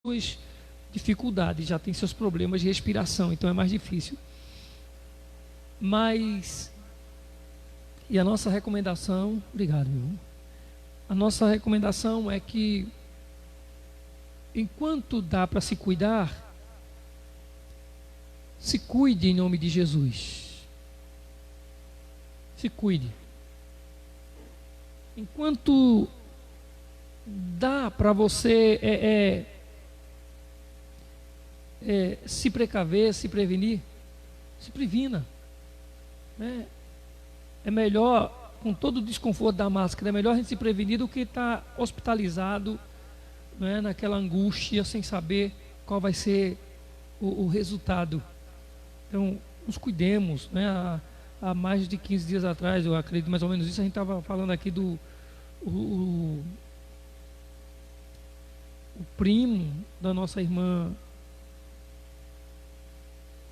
suas dificuldades, já tem seus problemas de respiração, então é mais difícil. Mas, e a nossa recomendação, obrigado, meu irmão. A nossa recomendação é que, enquanto dá para se cuidar, se cuide em nome de Jesus. Se cuide. Enquanto dá para você se precaver, se prevenir, se previna. É melhor, com todo o desconforto da máscara, é melhor a gente se prevenir do que estar hospitalizado, naquela angústia, sem saber qual vai ser o resultado. Então, nos cuidemos. Há mais de 15 dias atrás, eu acredito mais ou menos isso, a gente estava falando aqui do o primo da nossa irmã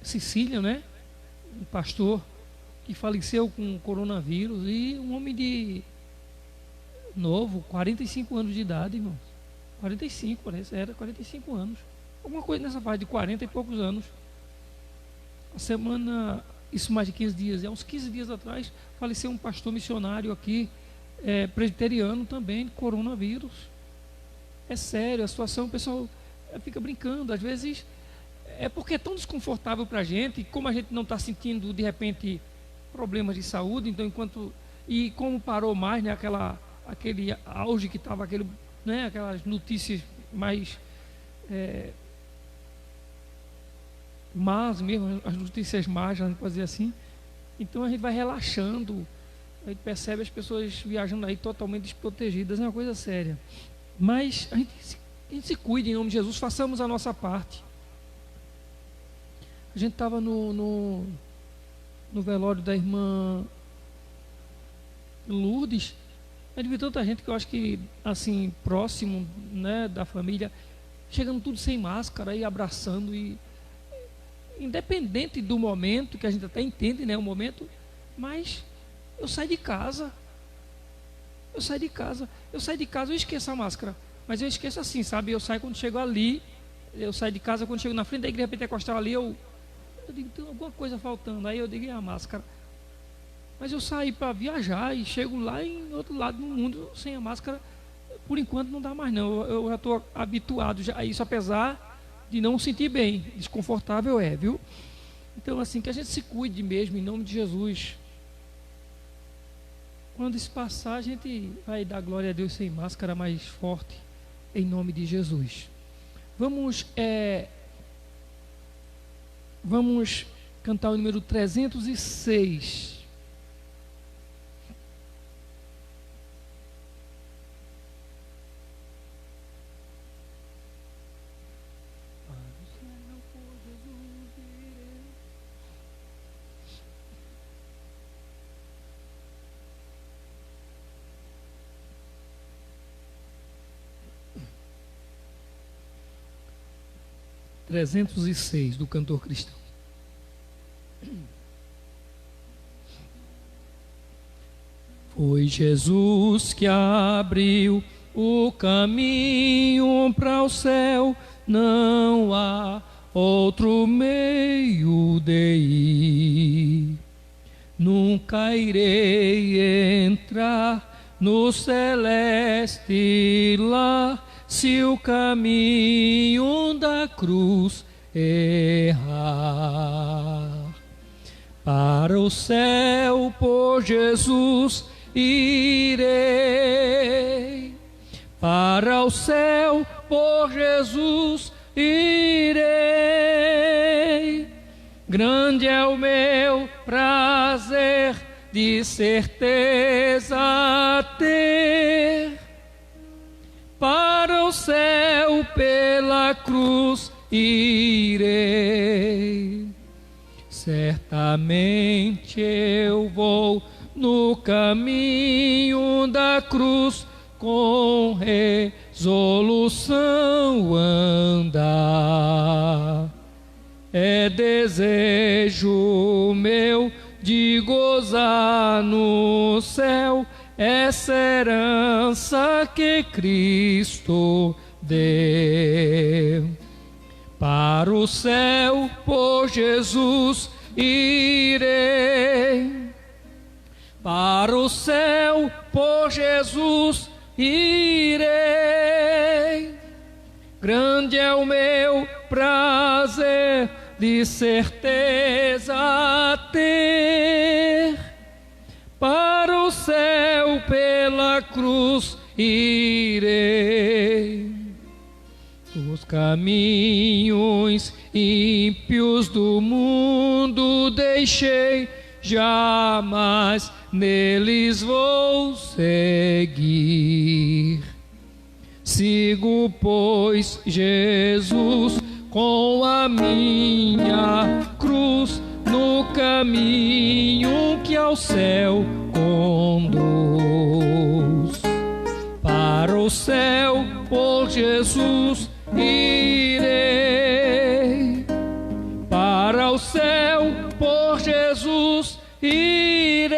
Cecília, um pastor que faleceu com coronavírus, e um homem de novo, 45 anos de idade, irmãos. 45, parece, era 45 anos. Alguma coisa nessa fase de 40 e poucos anos. A semana, isso mais de 15 dias, uns 15 dias atrás, faleceu um pastor missionário aqui, presbiteriano também, de coronavírus. É sério, a situação, o pessoal fica brincando, às vezes é porque é tão desconfortável para a gente, como a gente não está sentindo de repente problemas de saúde, então e como parou mais, aquele auge que estava, aquelas notícias mais más mesmo, as notícias más, a gente pode dizer assim. Então a gente vai relaxando, a gente percebe as pessoas viajando aí totalmente desprotegidas, é uma coisa séria. Mas a gente se cuide em nome de Jesus, façamos a nossa parte. A gente estava no velório da irmã Lourdes, vi tanta gente que eu acho que, assim, próximo, da família, chegando tudo sem máscara e abraçando, e independente do momento, que a gente até entende, o momento, mas eu saio de casa, eu esqueço a máscara, mas eu esqueço assim, sabe? Eu saio quando chego ali, eu saio de casa, quando chego na frente da igreja pentecostal ali, eu digo, tem alguma coisa faltando, aí eu digo, é a máscara. Mas eu saí para viajar e chego lá em outro lado do mundo sem a máscara, por enquanto não dá mais não, eu já estou habituado a isso, apesar de não sentir bem, desconfortável viu? Então assim, que a gente se cuide mesmo, em nome de Jesus. Quando isso passar, a gente vai dar glória a Deus sem máscara mais forte, em nome de Jesus. Vamos cantar o número 306. Do cantor cristão. Foi Jesus que abriu o caminho para o céu, não há outro meio de ir. Nunca irei entrar no celeste lar, se o caminho da cruz errar. Para o céu por Jesus irei, para o céu por Jesus irei. Grande é o meu prazer, de certeza ter. Para o céu pela cruz irei. Certamente eu vou no caminho da cruz, com resolução andar. É desejo meu de gozar no céu essa herança que Cristo deu. Para o céu por Jesus irei. Para o céu por Jesus irei. Grande é o meu prazer, de certeza ter. Para o céu pela cruz irei. Os caminhos ímpios do mundo deixei, jamais neles vou seguir. Sigo, pois, Jesus com a minha cruz no caminho que ao céu conduz. Para o céu por Jesus irei. Para o céu por Jesus irei.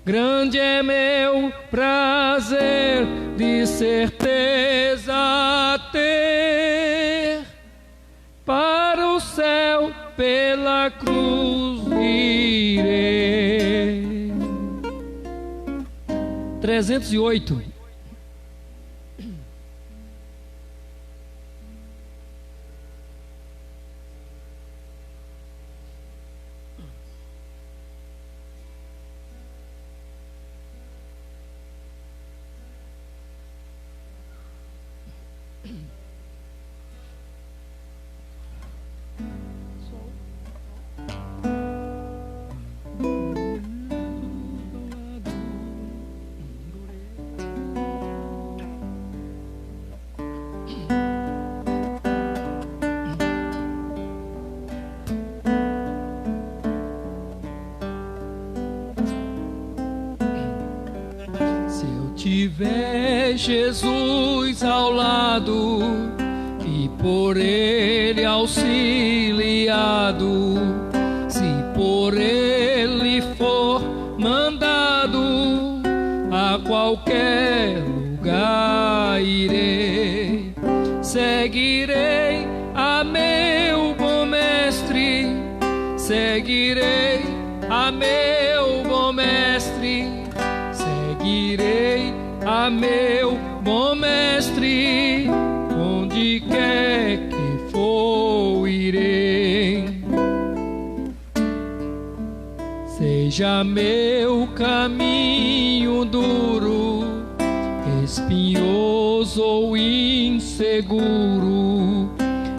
Grande é meu prazer, de certeza ter. Para o céu pela cruz irei. 308. Tiver Jesus ao lado e por Ele auxiliado, se por Ele for mandado, a qualquer lugar irei. Seguirei a meu bom mestre, seguirei a meu bom mestre, seguirei a meu bom mestre, onde quer que for irei. Seja meu caminho duro, espinhoso ou inseguro,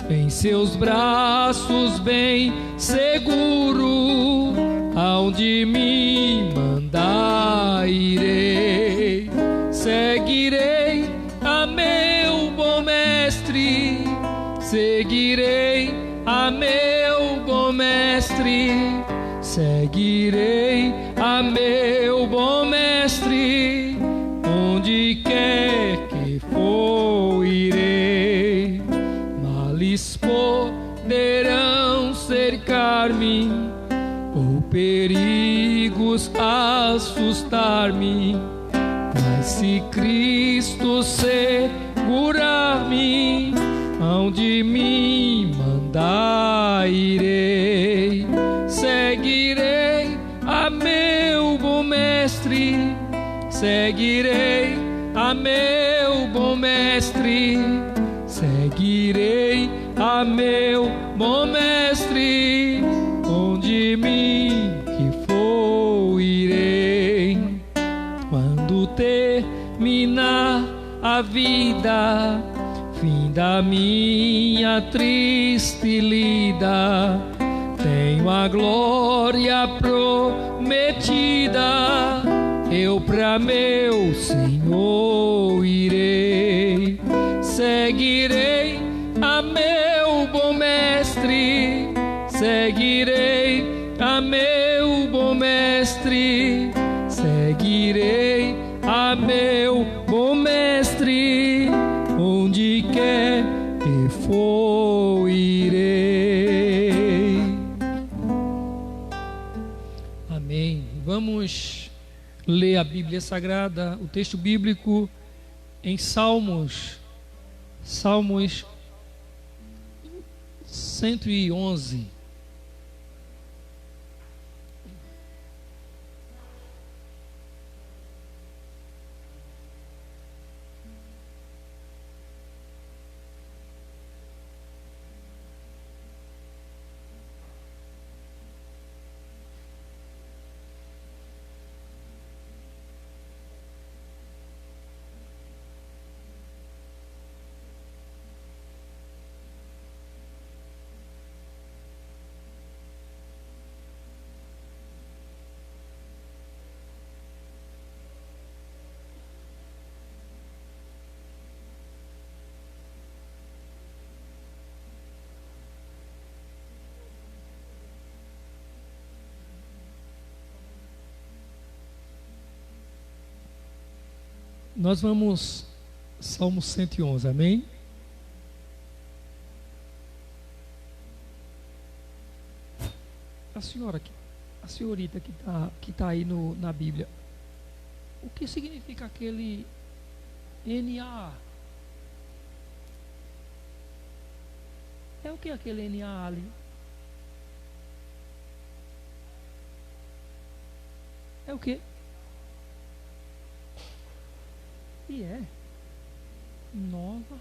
em seus braços bem seguro, aonde me mandar irei. Seguirei a meu bom mestre, seguirei a meu bom mestre, seguirei a meu bom mestre, onde quer que for irei. Males poderão cercar-me, ou perigos assustar-me, mas se Cristo segurar-me, aonde me mandar irei. Seguirei a meu bom mestre, seguirei a meu bom mestre, seguirei a meu bom mestre, onde me que for irei. Quando terminar a vida, fim da minha triste lida, tenho a glória prometida, eu pra meu Senhor irei. Seguirei a meu bom mestre, seguirei a meu bom mestre, seguirei a meu bom mestre, onde quer que for irei. Amém. Vamos ler a Bíblia Sagrada, o texto bíblico em Salmos 111. Nós vamos, Salmo 111, amém? A senhorita que tá aí na Bíblia, o que significa aquele NA? É o que aquele NA ali? É o que? E é nova.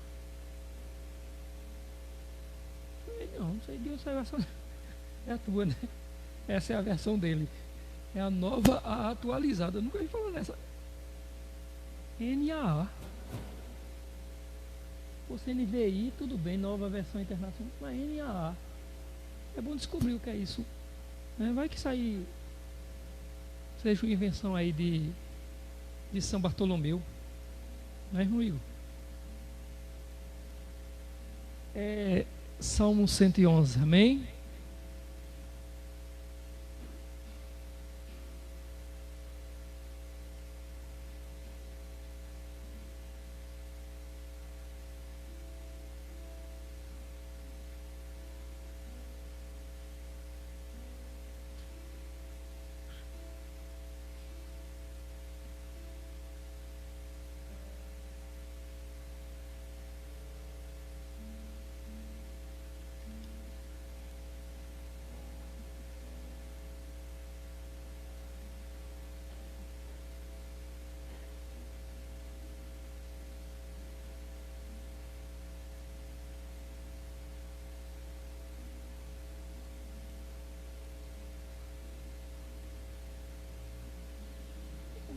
Não sei de outra versão. É a tua, né? Essa é a versão dele. É a nova, a atualizada. Eu nunca ouvi falar nessa. NAA. Você NVI, tudo bem, nova versão internacional. Mas NAA. É bom descobrir o que é isso. Vai que sair. Seja uma invenção aí de São Bartolomeu. Não é, irmão Igor? É Salmo 111, amém?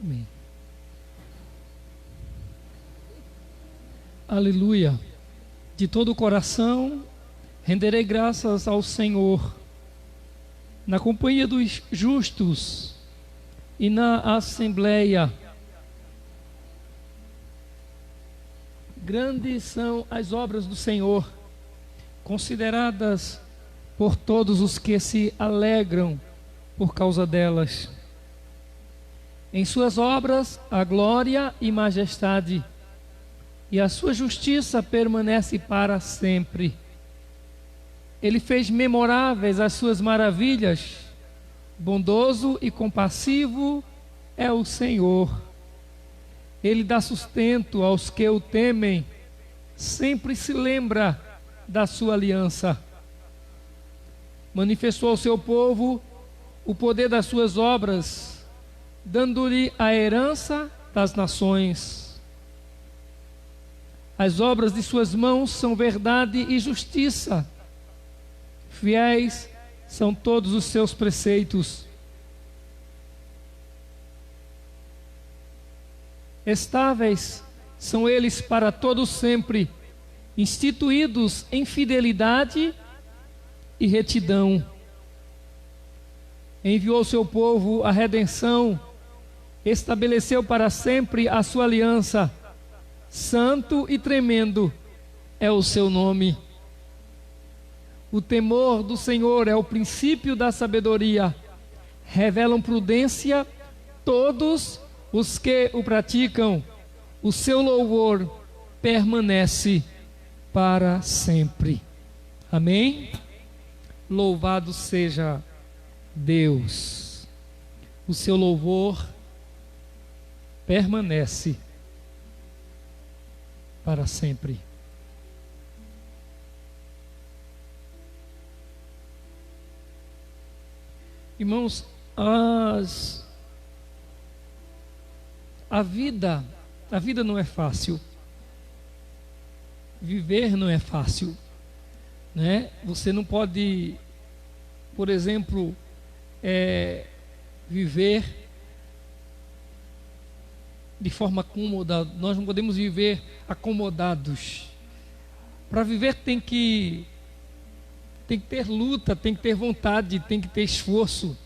Amém. Aleluia. De todo o coração renderei graças ao Senhor, na companhia dos justos e na assembleia. Grandes são as obras do Senhor, consideradas por todos os que se alegram por causa delas. Em suas obras a glória e majestade, e a sua justiça permanece para sempre. Ele fez memoráveis as suas maravilhas. Bondoso e compassivo é o Senhor. Ele dá sustento aos que o temem, sempre se lembra da sua aliança. Manifestou ao seu povo o poder das suas obras, dando-lhe a herança das nações. As obras de suas mãos são verdade e justiça. Fiéis são todos os seus preceitos. Estáveis são eles para todo sempre, instituídos em fidelidade e retidão. Enviou ao seu povo a redenção, estabeleceu para sempre a sua aliança. Santo e tremendo é o seu nome. O temor do Senhor é o princípio da sabedoria. Revelam prudência todos os que o praticam. O seu louvor permanece para sempre. Amém? Louvado seja Deus. O seu louvor permanece para sempre. Irmãos, a vida não é fácil. Viver não é fácil, né? Você não pode, por exemplo, viver de forma cômoda. Nós não podemos viver acomodados. Para viver tem que ter luta, tem que ter vontade, tem que ter esforço,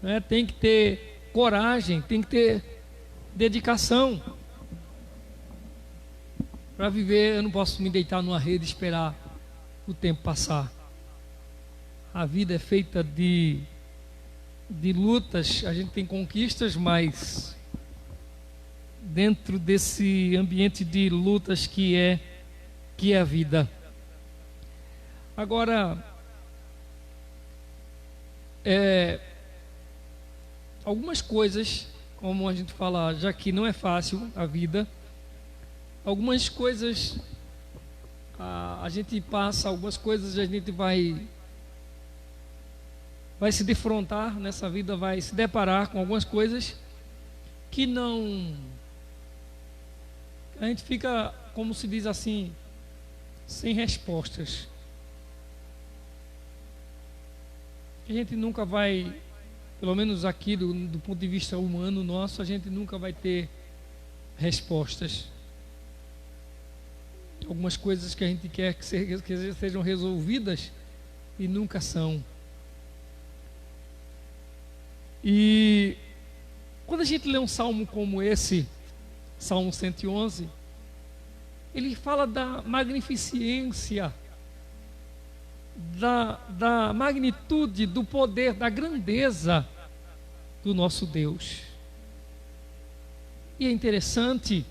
né? Tem que ter coragem, tem que ter dedicação. Para viver, eu não posso me deitar numa rede e esperar o tempo passar. A vida é feita de lutas. A gente tem conquistas, mas dentro desse ambiente de lutas que é a vida. Agora, algumas coisas, como a gente fala, já que não é fácil a vida, algumas coisas a gente passa, algumas coisas a gente vai se defrontar nessa vida, vai se deparar com algumas coisas que não... A gente fica, como se diz assim, sem respostas. A gente nunca vai, pelo menos aqui do ponto de vista humano nosso, a gente nunca vai ter respostas. Algumas coisas que a gente quer que sejam resolvidas e nunca são. E quando a gente lê um salmo como esse, Salmo 111, ele fala da magnificência, da magnitude, do poder, da grandeza do nosso Deus. E é interessante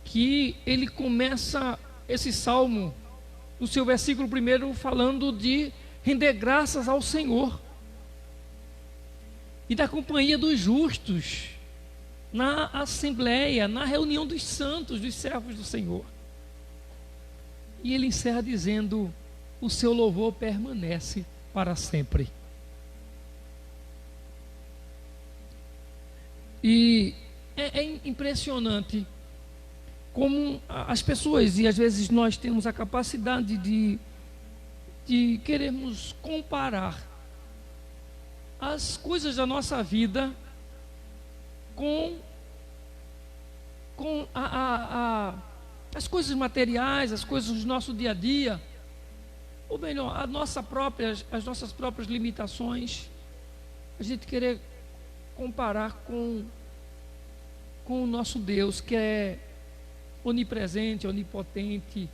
que ele começa esse salmo, no seu versículo 1, falando de render graças ao Senhor e da companhia dos justos, na assembleia, na reunião dos santos, dos servos do Senhor. E ele encerra dizendo: o seu louvor permanece para sempre. E é impressionante como as pessoas, e às vezes nós temos a capacidade de querermos comparar as coisas da nossa vida com as coisas materiais, as coisas do nosso dia a dia, ou melhor, as nossas próprias limitações. A gente querer comparar com o nosso Deus, que é onipresente, onipotente.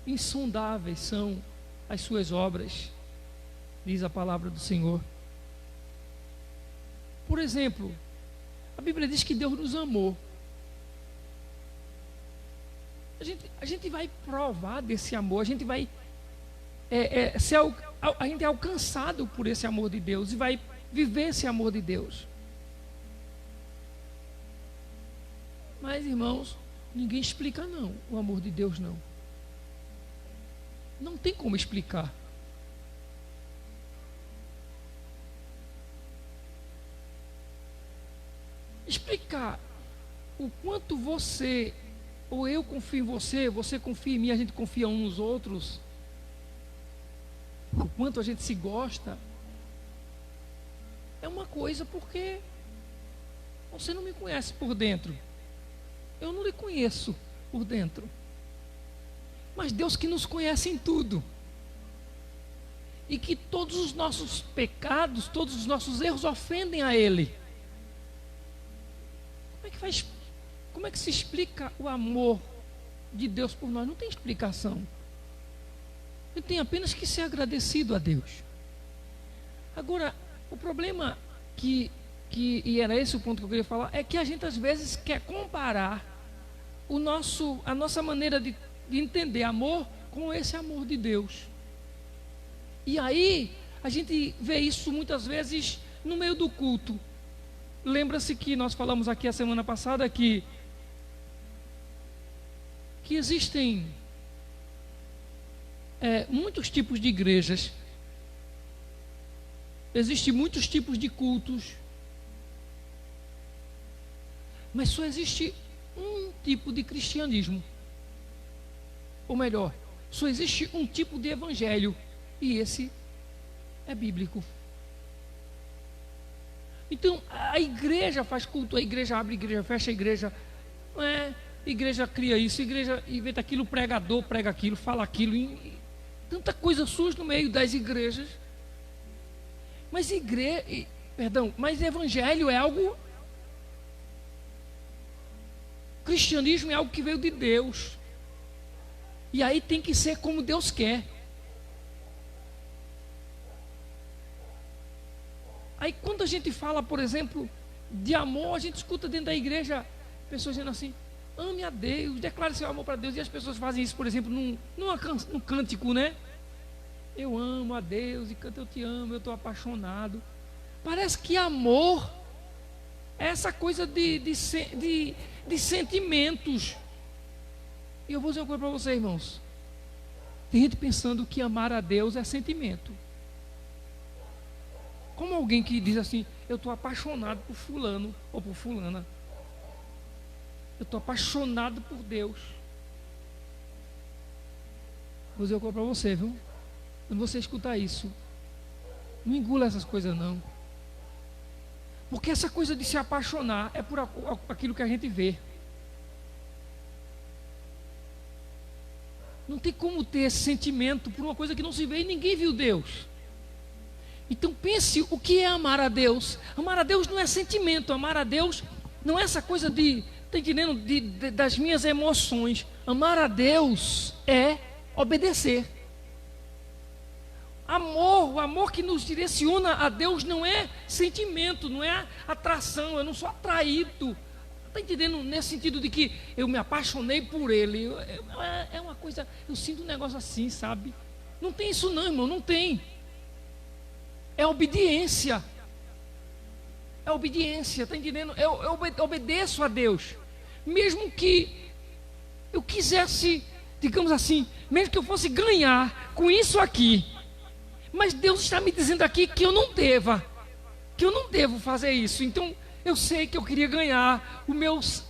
Insondáveis são as suas obras, diz a palavra do Senhor. Por exemplo, a Bíblia diz que Deus nos amou. A gente vai provar desse amor, a gente vai a gente é alcançado por esse amor de Deus e vai viver esse amor de Deus. Mas, irmãos, ninguém explica não, o amor de Deus não. Não tem como explicar. Explicar o quanto você, ou eu confio em você, você confia em mim, a gente confia uns nos outros, o quanto a gente se gosta, é uma coisa, porque você não me conhece por dentro, eu não lhe conheço por dentro, mas Deus que nos conhece em tudo, e que todos os nossos pecados, todos os nossos erros ofendem a Ele. Como é que se explica o amor de Deus por nós? Não tem explicação. Eu tenho apenas que ser agradecido a Deus. Agora, o problema e era esse o ponto que eu queria falar, é que a gente às vezes quer comparar a nossa maneira de entender amor com esse amor de Deus. E aí a gente vê isso muitas vezes no meio do culto. Lembra-se que nós falamos aqui a semana passada que existem muitos tipos de igrejas, existem muitos tipos de cultos, mas só existe um tipo de cristianismo, ou melhor, só existe um tipo de evangelho, e esse é bíblico. Então a igreja faz culto, a igreja abre a igreja, fecha a igreja, igreja cria isso, igreja inventa aquilo, pregador prega aquilo, fala aquilo, tanta coisa surge no meio das igrejas. Mas mas evangelho é algo, cristianismo é algo que veio de Deus, e aí tem que ser como Deus quer. Aí quando a gente fala, por exemplo, de amor, a gente escuta dentro da igreja pessoas dizendo assim: ame a Deus, declare seu amor para Deus. E as pessoas fazem isso, por exemplo, num cântico, né? Eu amo a Deus e canto eu te amo, eu estou apaixonado. Parece que amor é essa coisa de sentimentos. E eu vou dizer uma coisa para vocês, irmãos. Tem gente pensando que amar a Deus é sentimento. Como alguém que diz assim: eu estou apaixonado por fulano ou por fulana. Eu estou apaixonado por Deus. Vou dizer uma coisa para você, viu? Quando você escutar isso, não engula essas coisas não. Porque essa coisa de se apaixonar é por aquilo que a gente vê. Não tem como ter esse sentimento por uma coisa que não se vê e ninguém viu Deus. Então pense o que é amar a Deus. Amar a Deus não é sentimento. Amar a Deus não é essa coisa está entendendo? Das minhas emoções. Amar a Deus é obedecer. O amor que nos direciona a Deus não é sentimento, não é atração. Eu não sou atraído. Está entendendo? Nesse sentido de que eu me apaixonei por Ele. É uma coisa, eu sinto um negócio assim, sabe? Não tem isso não, irmão, não tem. É obediência. É obediência, está entendendo? Eu obedeço a Deus. Mesmo que eu quisesse, digamos assim, mesmo que eu fosse ganhar com isso aqui, mas Deus está me dizendo aqui que eu não devo fazer isso. Então eu sei que eu queria ganhar,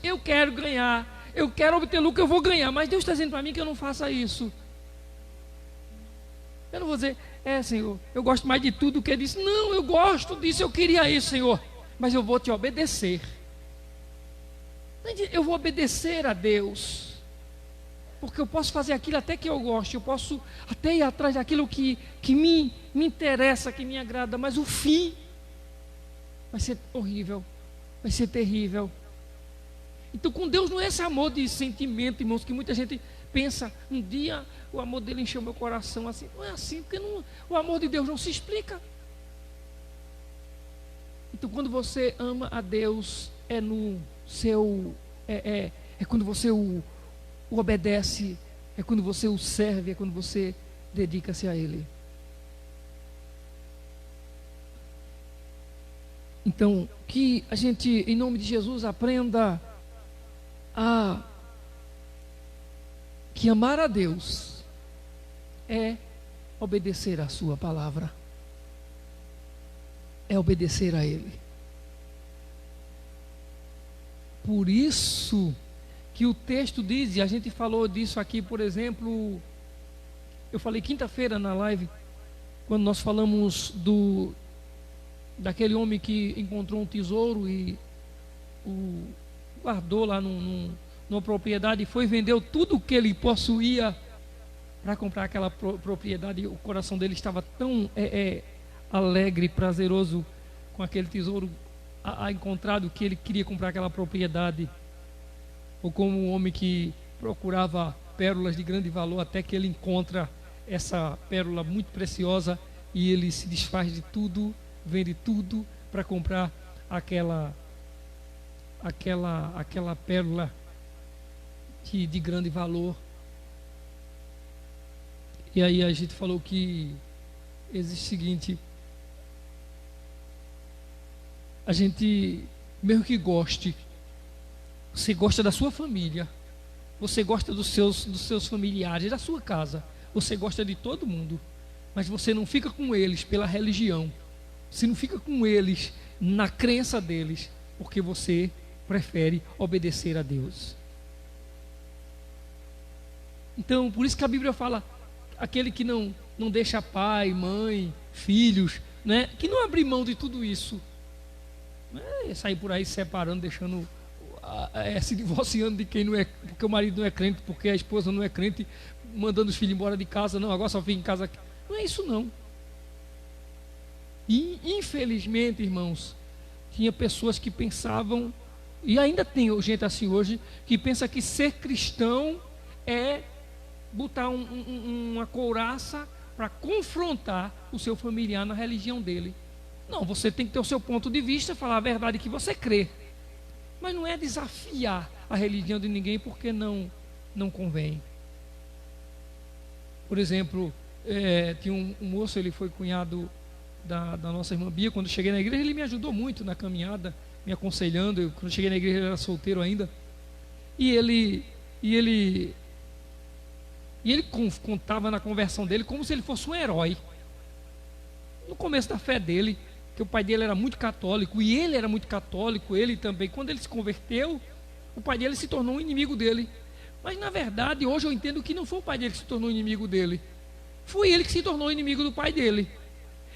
eu quero ganhar, eu quero obter lucro, eu vou ganhar, mas Deus está dizendo para mim que eu não faça isso. Eu não vou dizer: Senhor, eu gosto mais de tudo que Ele disse. Não, eu gosto disso, eu queria isso, Senhor, mas eu vou te obedecer. Eu vou obedecer a Deus, porque eu posso fazer aquilo até que eu goste, eu posso até ir atrás daquilo que me interessa, que me agrada, mas o fim vai ser horrível, vai ser terrível. Então com Deus não é esse amor de sentimento, irmãos, que muita gente pensa: um dia o amor dele encheu meu coração assim. Não é assim, porque o amor de Deus não se explica. Então quando você ama a Deus, é quando você o obedece, é quando você o serve, é quando você dedica-se a Ele. Então, que a gente, em nome de Jesus, aprenda que amar a Deus é obedecer a sua palavra, é obedecer a Ele. Por isso que o texto diz, e a gente falou disso aqui, por exemplo, eu falei quinta-feira na live, quando nós falamos daquele homem que encontrou um tesouro e o guardou lá numa propriedade e foi, vendeu tudo o que ele possuía para comprar aquela propriedade. O coração dele estava tão alegre, prazeroso com aquele tesouro encontrado, que ele queria comprar aquela propriedade. Ou como um homem que procurava pérolas de grande valor, até que ele encontra essa pérola muito preciosa e ele se desfaz de tudo, vende tudo para comprar aquela pérola de grande valor. E aí a gente falou que existe o seguinte: a gente, mesmo que goste, você gosta da sua família, você gosta dos seus familiares, da sua casa, você gosta de todo mundo, mas você não fica com eles pela religião. Você não fica com eles na crença deles, porque você prefere obedecer a Deus. Então, por isso que a Bíblia fala, aquele que não deixa pai, mãe, filhos, né, que não abre mão de tudo isso, sair por aí se separando, deixando, se divorciando de quem não é, porque o marido não é crente, porque a esposa não é crente, mandando os filhos embora de casa, não, agora só fica em casa. Não é isso não. E infelizmente, irmãos, tinha pessoas que pensavam, e ainda tem gente assim hoje, que pensa que ser cristão é botar uma couraça para confrontar o seu familiar na religião dele. Não, você tem que ter o seu ponto de vista, falar a verdade que você crê, mas não é desafiar a religião de ninguém porque não convém. Por exemplo, tinha um moço, ele foi cunhado da nossa irmã Bia. Quando eu cheguei na igreja, ele me ajudou muito na caminhada, me aconselhando. Quando eu cheguei na igreja, ele era solteiro ainda, e ele contava na conversão dele como se ele fosse um herói. No começo da fé dele, que o pai dele era muito católico, e ele era muito católico, ele também. Quando ele se converteu, o pai dele se tornou um inimigo dele. Mas na verdade, hoje eu entendo que não foi o pai dele que se tornou inimigo dele, foi ele que se tornou inimigo do pai dele.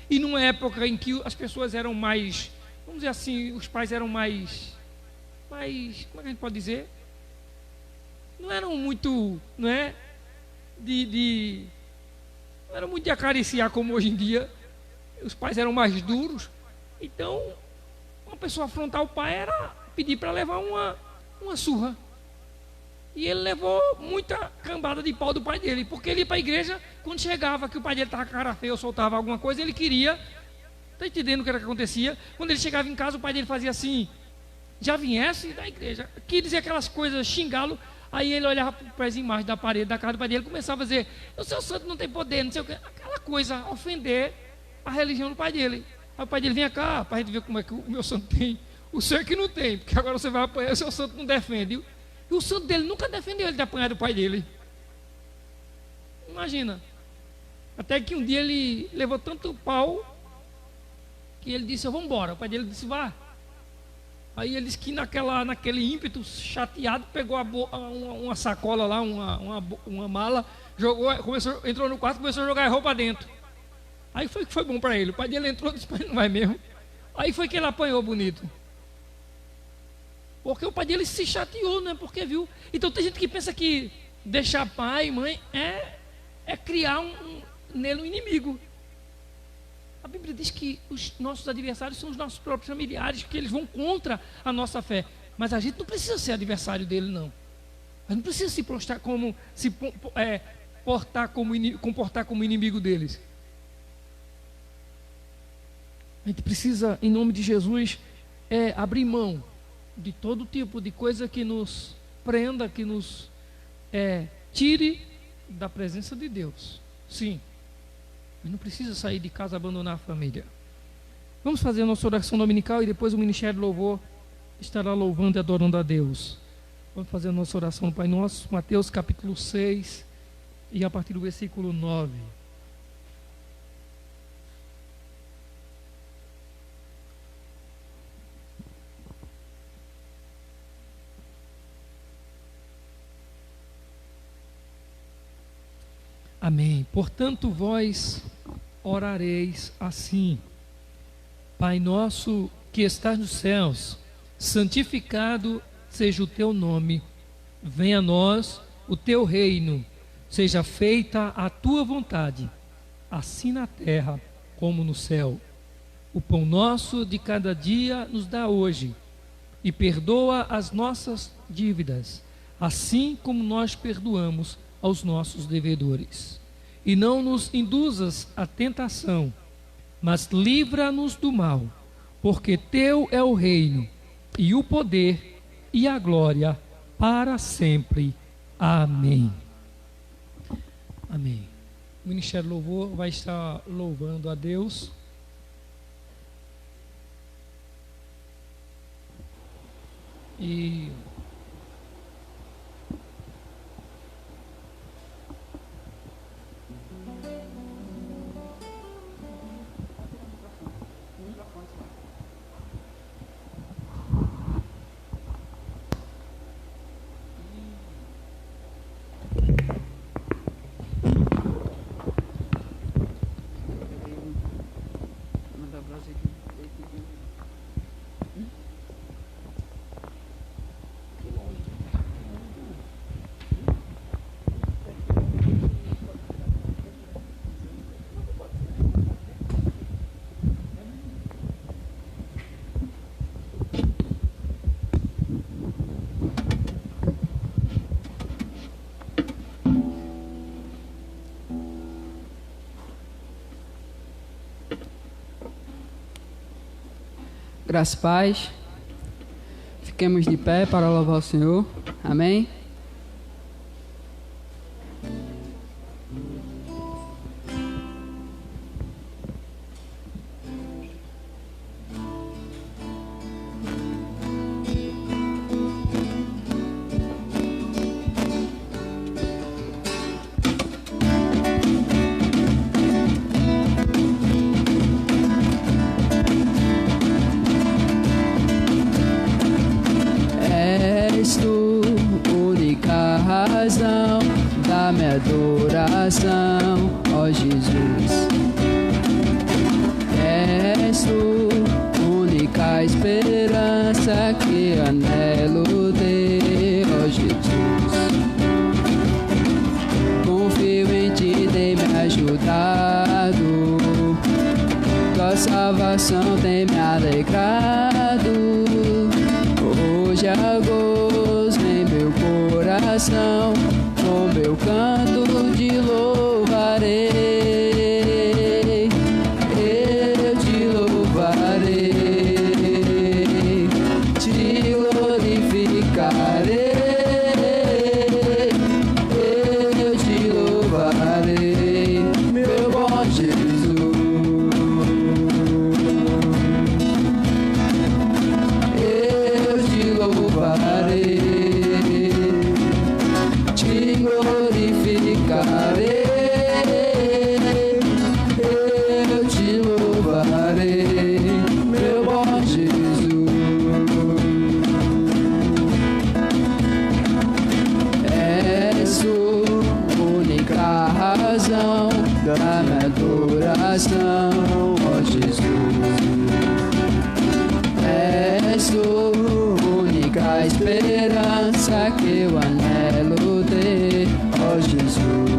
E numa época em que as pessoas eram mais, vamos dizer assim, os pais eram mais, como é que a gente pode dizer? Não eram muito, não é? Não era muito de acariciar como hoje em dia. Os pais eram mais duros. Então, uma pessoa afrontar o pai era pedir para levar uma surra. E ele levou muita cambada de pau do pai dele, porque ele ia para a igreja, quando chegava que o pai dele estava com cara feia ou soltava alguma coisa, ele queria, está entendendo o que era que acontecia? Quando ele chegava em casa, o pai dele fazia assim, já viesse da igreja, que dizia aquelas coisas, xingá-lo. Aí ele olhava para o pezinho embaixo da parede da casa do pai dele e começava a dizer, o seu santo não tem poder, não sei o que, aquela coisa, ofender a religião do pai dele. Aí o pai dele, vinha cá, para a gente ver como é que o meu santo tem, o seu é que não tem, porque agora você vai apanhar, o seu santo não defende. E o santo dele nunca defendeu ele de apanhar do pai dele. Imagina. Até que um dia ele levou tanto pau que ele disse, vamos embora. O pai dele disse, vá. Aí ele disse que naquele ímpeto chateado, pegou uma sacola lá, uma mala, jogou, entrou no quarto e começou a jogar a roupa dentro. Aí foi bom para ele. O pai dele entrou e disse, pai, não vai mesmo. Aí foi que ele apanhou bonito. Porque o pai dele se chateou, né? Porque viu. Então tem gente que pensa que deixar pai e mãe é criar nele um inimigo. A Bíblia diz que os nossos adversários são os nossos próprios familiares, que eles vão contra a nossa fé. Mas a gente não precisa ser adversário dele, não. A gente não precisa se postar como, comportar como inimigo deles. A gente precisa, em nome de Jesus, abrir mão de todo tipo de coisa que nos prenda, que nos tire da presença de Deus. Sim, mas não precisa sair de casa, abandonar a família. Vamos fazer a nossa oração dominical e depois o Ministério do Louvor estará louvando e adorando a Deus. Vamos fazer a nossa oração, Pai Nosso, Mateus capítulo 6 e a partir do versículo 9. Amém. Portanto, vós orareis assim: Pai nosso que estás nos céus, santificado seja o teu nome. Venha a nós o teu reino. Seja feita a tua vontade, assim na terra como no céu. O pão nosso de cada dia nos dá hoje. E perdoa as nossas dívidas, assim como nós perdoamos aos nossos devedores. E não nos induzas à tentação, mas livra-nos do mal, porque teu é o reino, e o poder, e a glória, para sempre. Amém. Amém. O Ministério Louvor vai estar louvando a Deus. E Graças e paz. Fiquemos de pé para louvar o Senhor. Amém. És tu, única razão da minha adoração, ó Jesus. És tu, única esperança que anelo ter, ó Jesus. Confio em ti, tem me ajudado, tua salvação tem me alegrado. Hoje há gozo em meu coração, com meu canto te louvarei, eu te louvarei, te glorificarei, eu te louvarei, meu bom Jesus. Te glorificarei, eu te louvarei, meu bom Jesus. És a única razão da minha adoração, ó Jesus. És a única esperança que eu anelo ter, ó Jesus.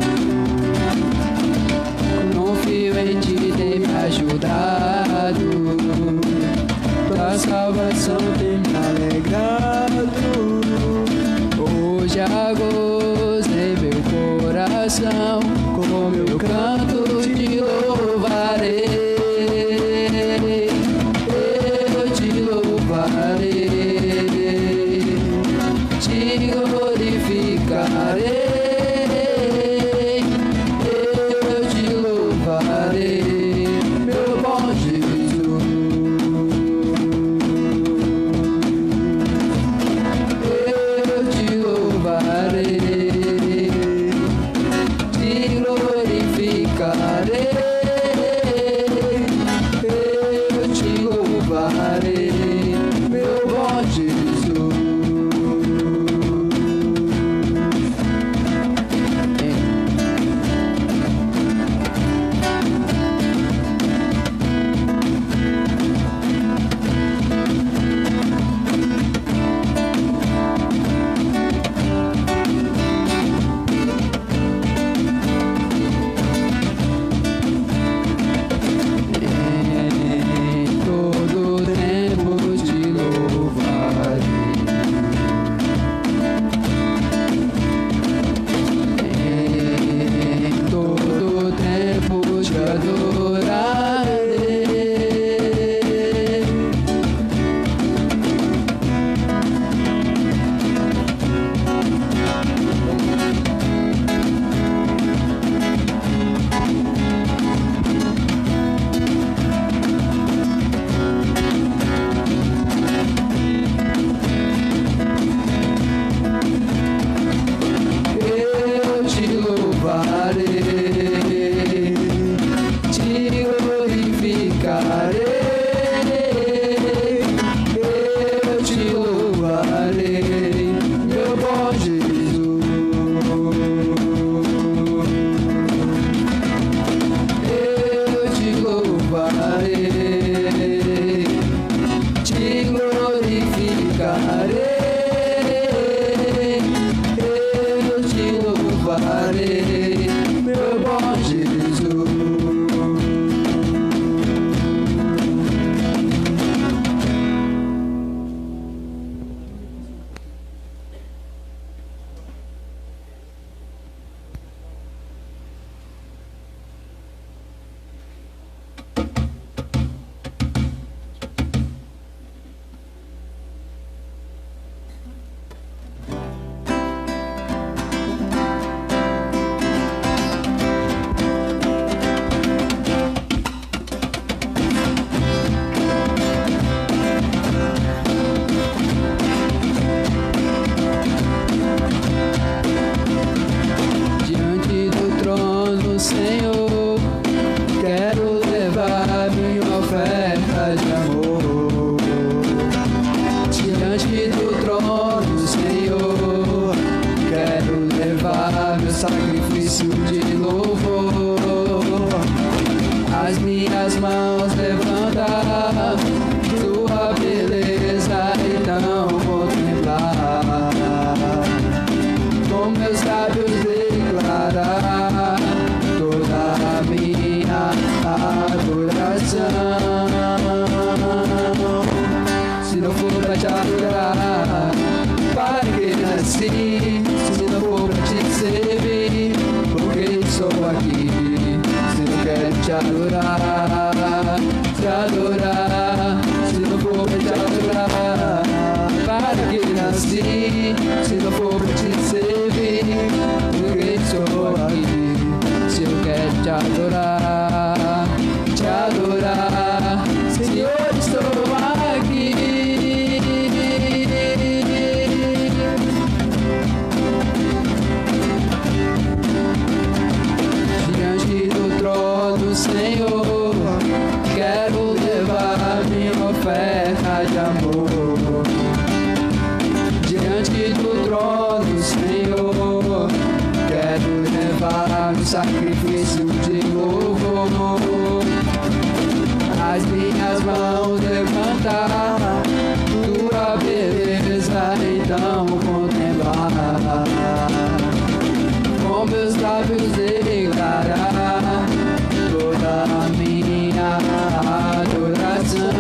Confio em ti, tem me ajudado, tua salvação tem me alegrado. Hoje há gozo em meu coração, com meu canto te louvarei, eu te louvarei, te glorificarei, eu te louvarei, meu bom Jesus. Eu te louvarei, te glorificarei, eu te louvarei, meu bom Jesus. sacrifício de louvor. As minhas mãos levantar tua beleza e não contemplar. Com meus lábios declarar toda a minha adoração. Se não for pra te adorar, para que nasci? Se não for pra te servir, porque estou aqui? Se não quero te adorar, se não for pra te adorar, para que nasci? Se não for pra te servir, porque estou aqui? Se eu quero te adorar, Senhor, estou aqui. Diante do trono, Senhor, quero levar minha oferta de amor. Diante do trono, Senhor, quero levar um sacrifício de louvor. As minhas mãos levantar tua beleza, então contemplar. Com meus lábios declarar toda a minha adoração.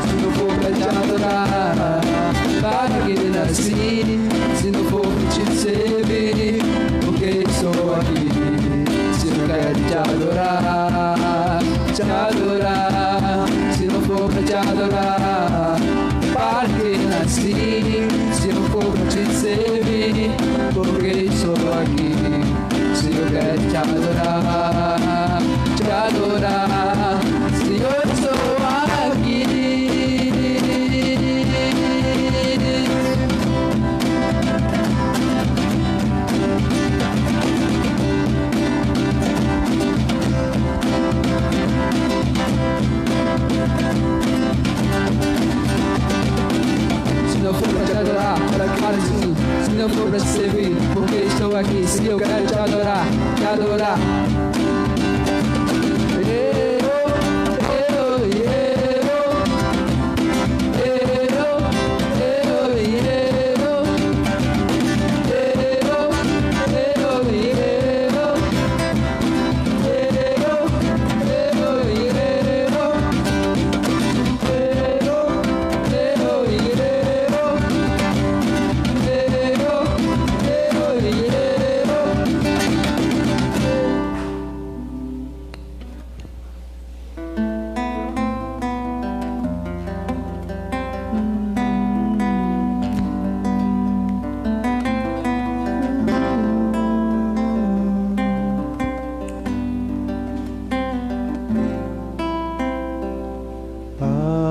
Se não for pra te adorar, para que nasci? Se não for pra te servir, porque estou aqui? Se não quero te adorar, se não for pra te adorar, para que nasci? Se não for pra te servir, porque estou aqui? Se eu quero te adorar, Senhor, estou aqui. Se não for pra te adorar, para que fale assim. Se não for pra te servir, porque estou aqui? Se eu quero te adorar,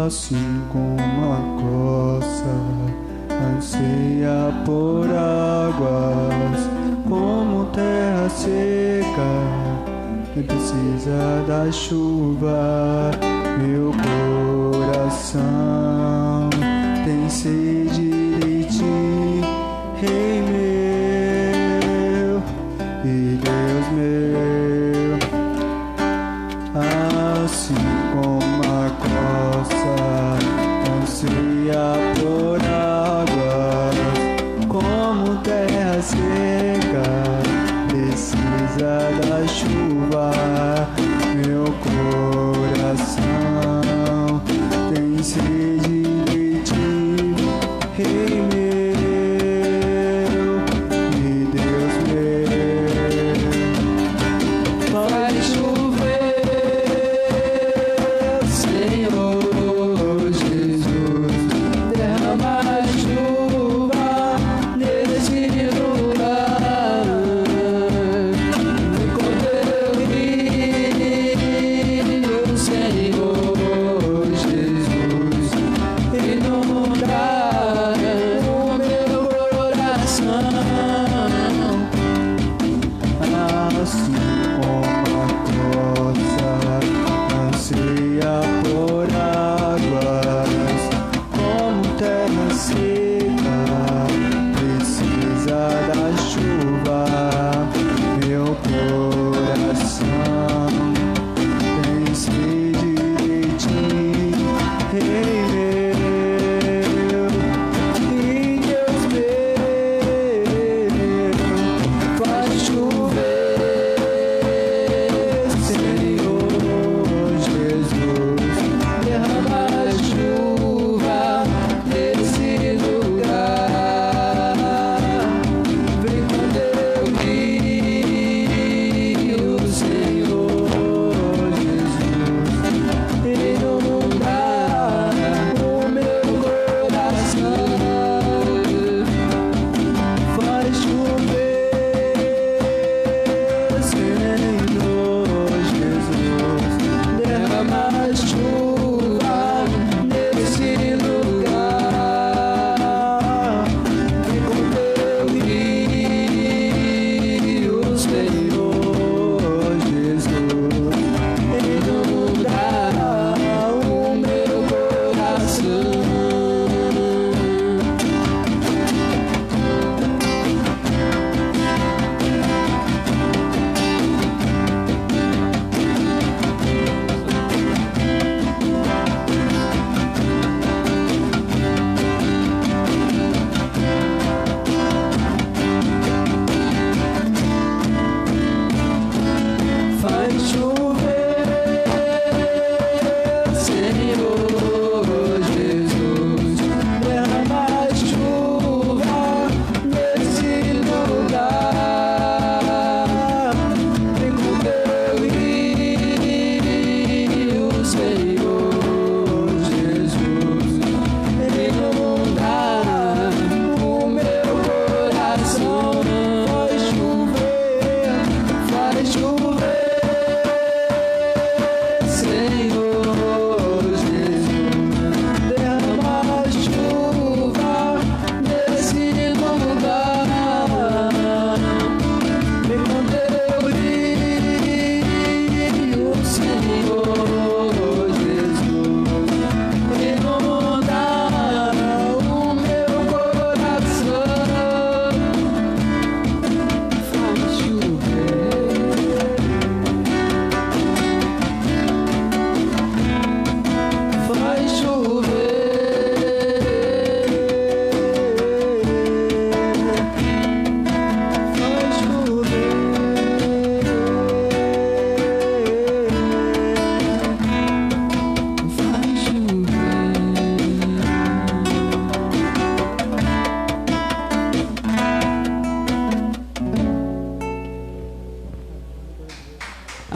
assim como a costa anseia por águas, como terra seca que precisa da chuva. Meu coração tem sede de ti, Rei meu e Deus meu. Assim como a costa anseia por águas, como terra seca precisa da chuva. Meu coração tem sede de ti,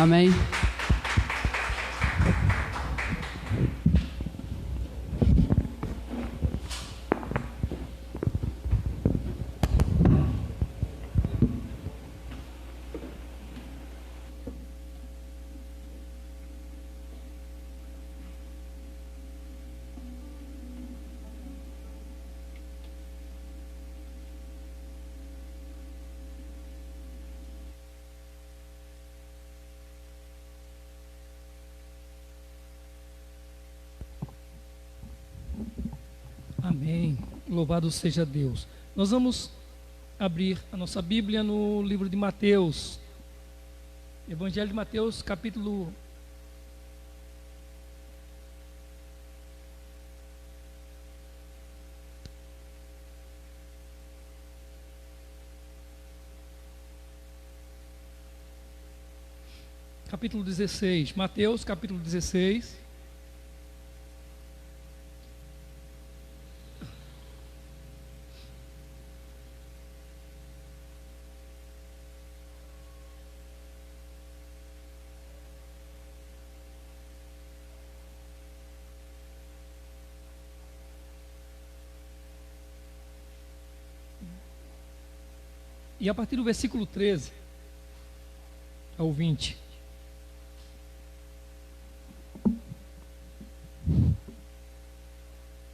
Amém? Amém. Louvado seja Deus. Nós vamos abrir a nossa Bíblia no livro de Mateus. Evangelho de Mateus, capítulo 16. Mateus, capítulo 16. E a partir do versículo 13 ao 20.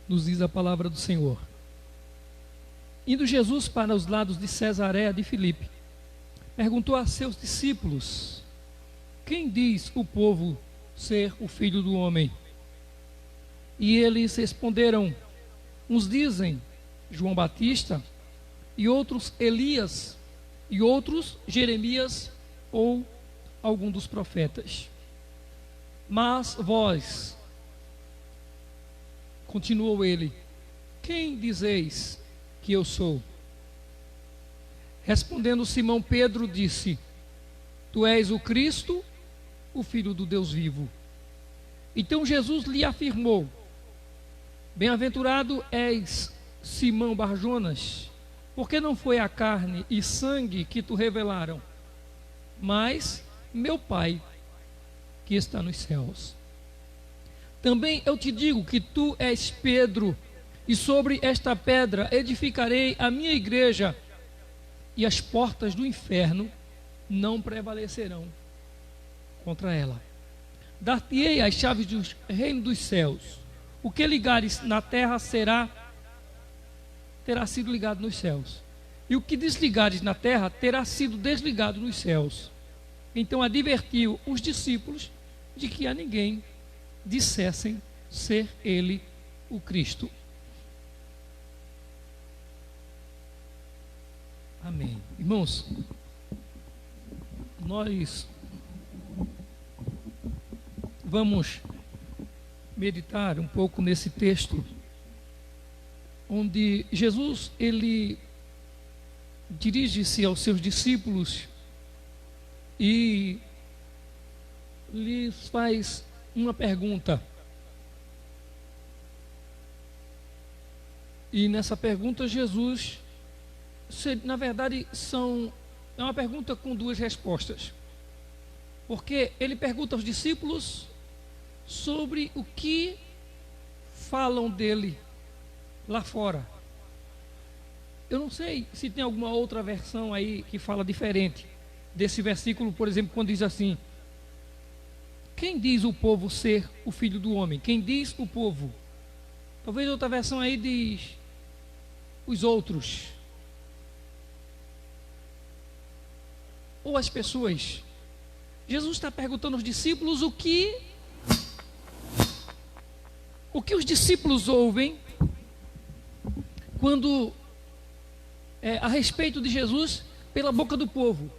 Nos diz a palavra do Senhor. Indo Jesus para os lados de Cesareia de Filipe, perguntou a seus discípulos: quem diz o povo ser o Filho do Homem? E eles responderam: uns dizem João Batista, e outros Elias, e outros Jeremias ou algum dos profetas. Mas vós, continuou ele, quem dizeis que eu sou? Respondendo Simão Pedro disse: tu és o Cristo, o Filho do Deus vivo. Então Jesus lhe afirmou: bem-aventurado és Simão Barjonas, porque não foi a carne e sangue que te revelaram, mas meu Pai que está nos céus. Também eu te digo que tu és Pedro, e sobre esta pedra edificarei a minha igreja, e as portas do inferno não prevalecerão contra ela. Dar-te-ei as chaves do reino dos céus. O que ligares na terra terá sido ligado nos céus, e o que desligares na terra terá sido desligado nos céus. Então advertiu os discípulos de que a ninguém dissessem ser ele o Cristo. Amém. Irmãos, nós vamos meditar um pouco nesse texto, onde Jesus, ele dirige-se aos seus discípulos e lhes faz uma pergunta. E nessa pergunta Jesus, na verdade, é uma pergunta com duas respostas. Porque ele pergunta aos discípulos sobre o que falam dele lá fora. Eu não sei se tem alguma outra versão aí que fala diferente desse versículo, por exemplo, quando diz assim: quem diz o povo ser o Filho do Homem? Quem diz o povo? Talvez outra versão aí diz os outros, ou as pessoas. Jesus está perguntando aos discípulos o que os discípulos ouvem quando a respeito de Jesus pela boca do povo.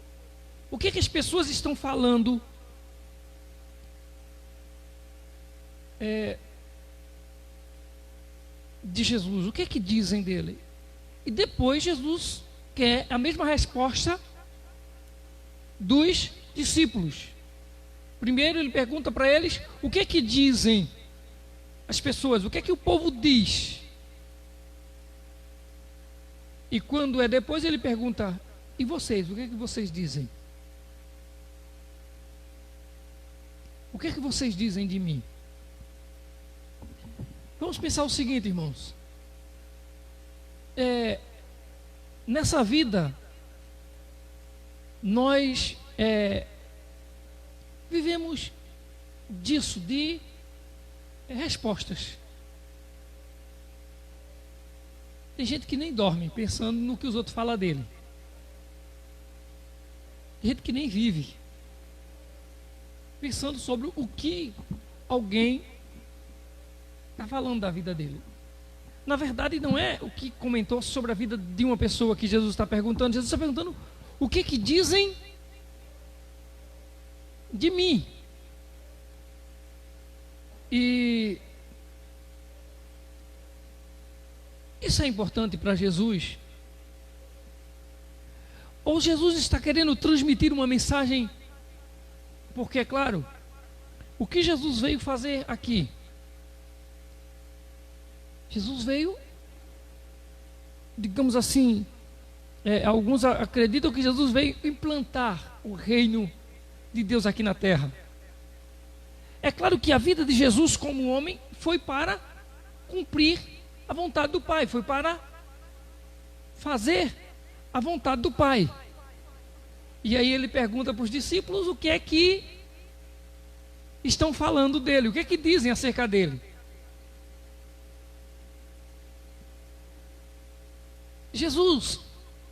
O que as pessoas estão falando de Jesus? O que dizem dele? E depois Jesus quer a mesma resposta dos discípulos. Primeiro ele pergunta para eles o que dizem as pessoas, o que o povo diz. E quando depois ele pergunta: e vocês, o que vocês dizem? O que é que vocês dizem de mim? Vamos pensar o seguinte, irmãos. Nessa vida, nós vivemos disso, de respostas. Tem gente que nem dorme pensando no que os outros falam dele. Tem gente que nem vive pensando sobre o que alguém está falando da vida dele. Na verdade, não é o que comentou sobre a vida de uma pessoa que Jesus está perguntando. Jesus está perguntando o que dizem de mim. E isso é importante para Jesus? Ou Jesus está querendo transmitir uma mensagem? Porque, é claro, o que Jesus veio fazer aqui? Jesus veio, digamos assim, alguns acreditam que Jesus veio implantar o reino de Deus aqui na terra. É claro que a vida de Jesus como homem foi para cumprir a vontade do Pai, foi para fazer a vontade do Pai. E aí ele pergunta para os discípulos o que é que estão falando dele, o que é que dizem acerca dele. Jesus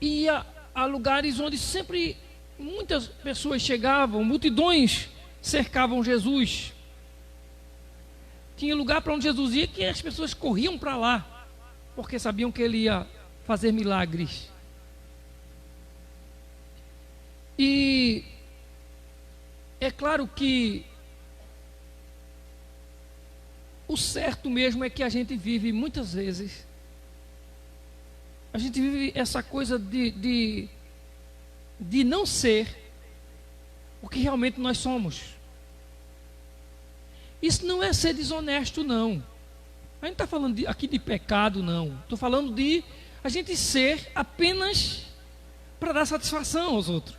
ia a lugares onde sempre muitas pessoas chegavam, multidões cercavam Jesus. Tinha lugar para onde Jesus ia que as pessoas corriam para lá, porque sabiam que ele ia fazer milagres. E é claro que o certo mesmo é que a gente vive muitas vezes, a gente vive essa coisa de não ser o que realmente nós somos. Isso não é ser desonesto, não. A gente está falando aqui de pecado, não. Estou falando de a gente ser apenas para dar satisfação aos outros.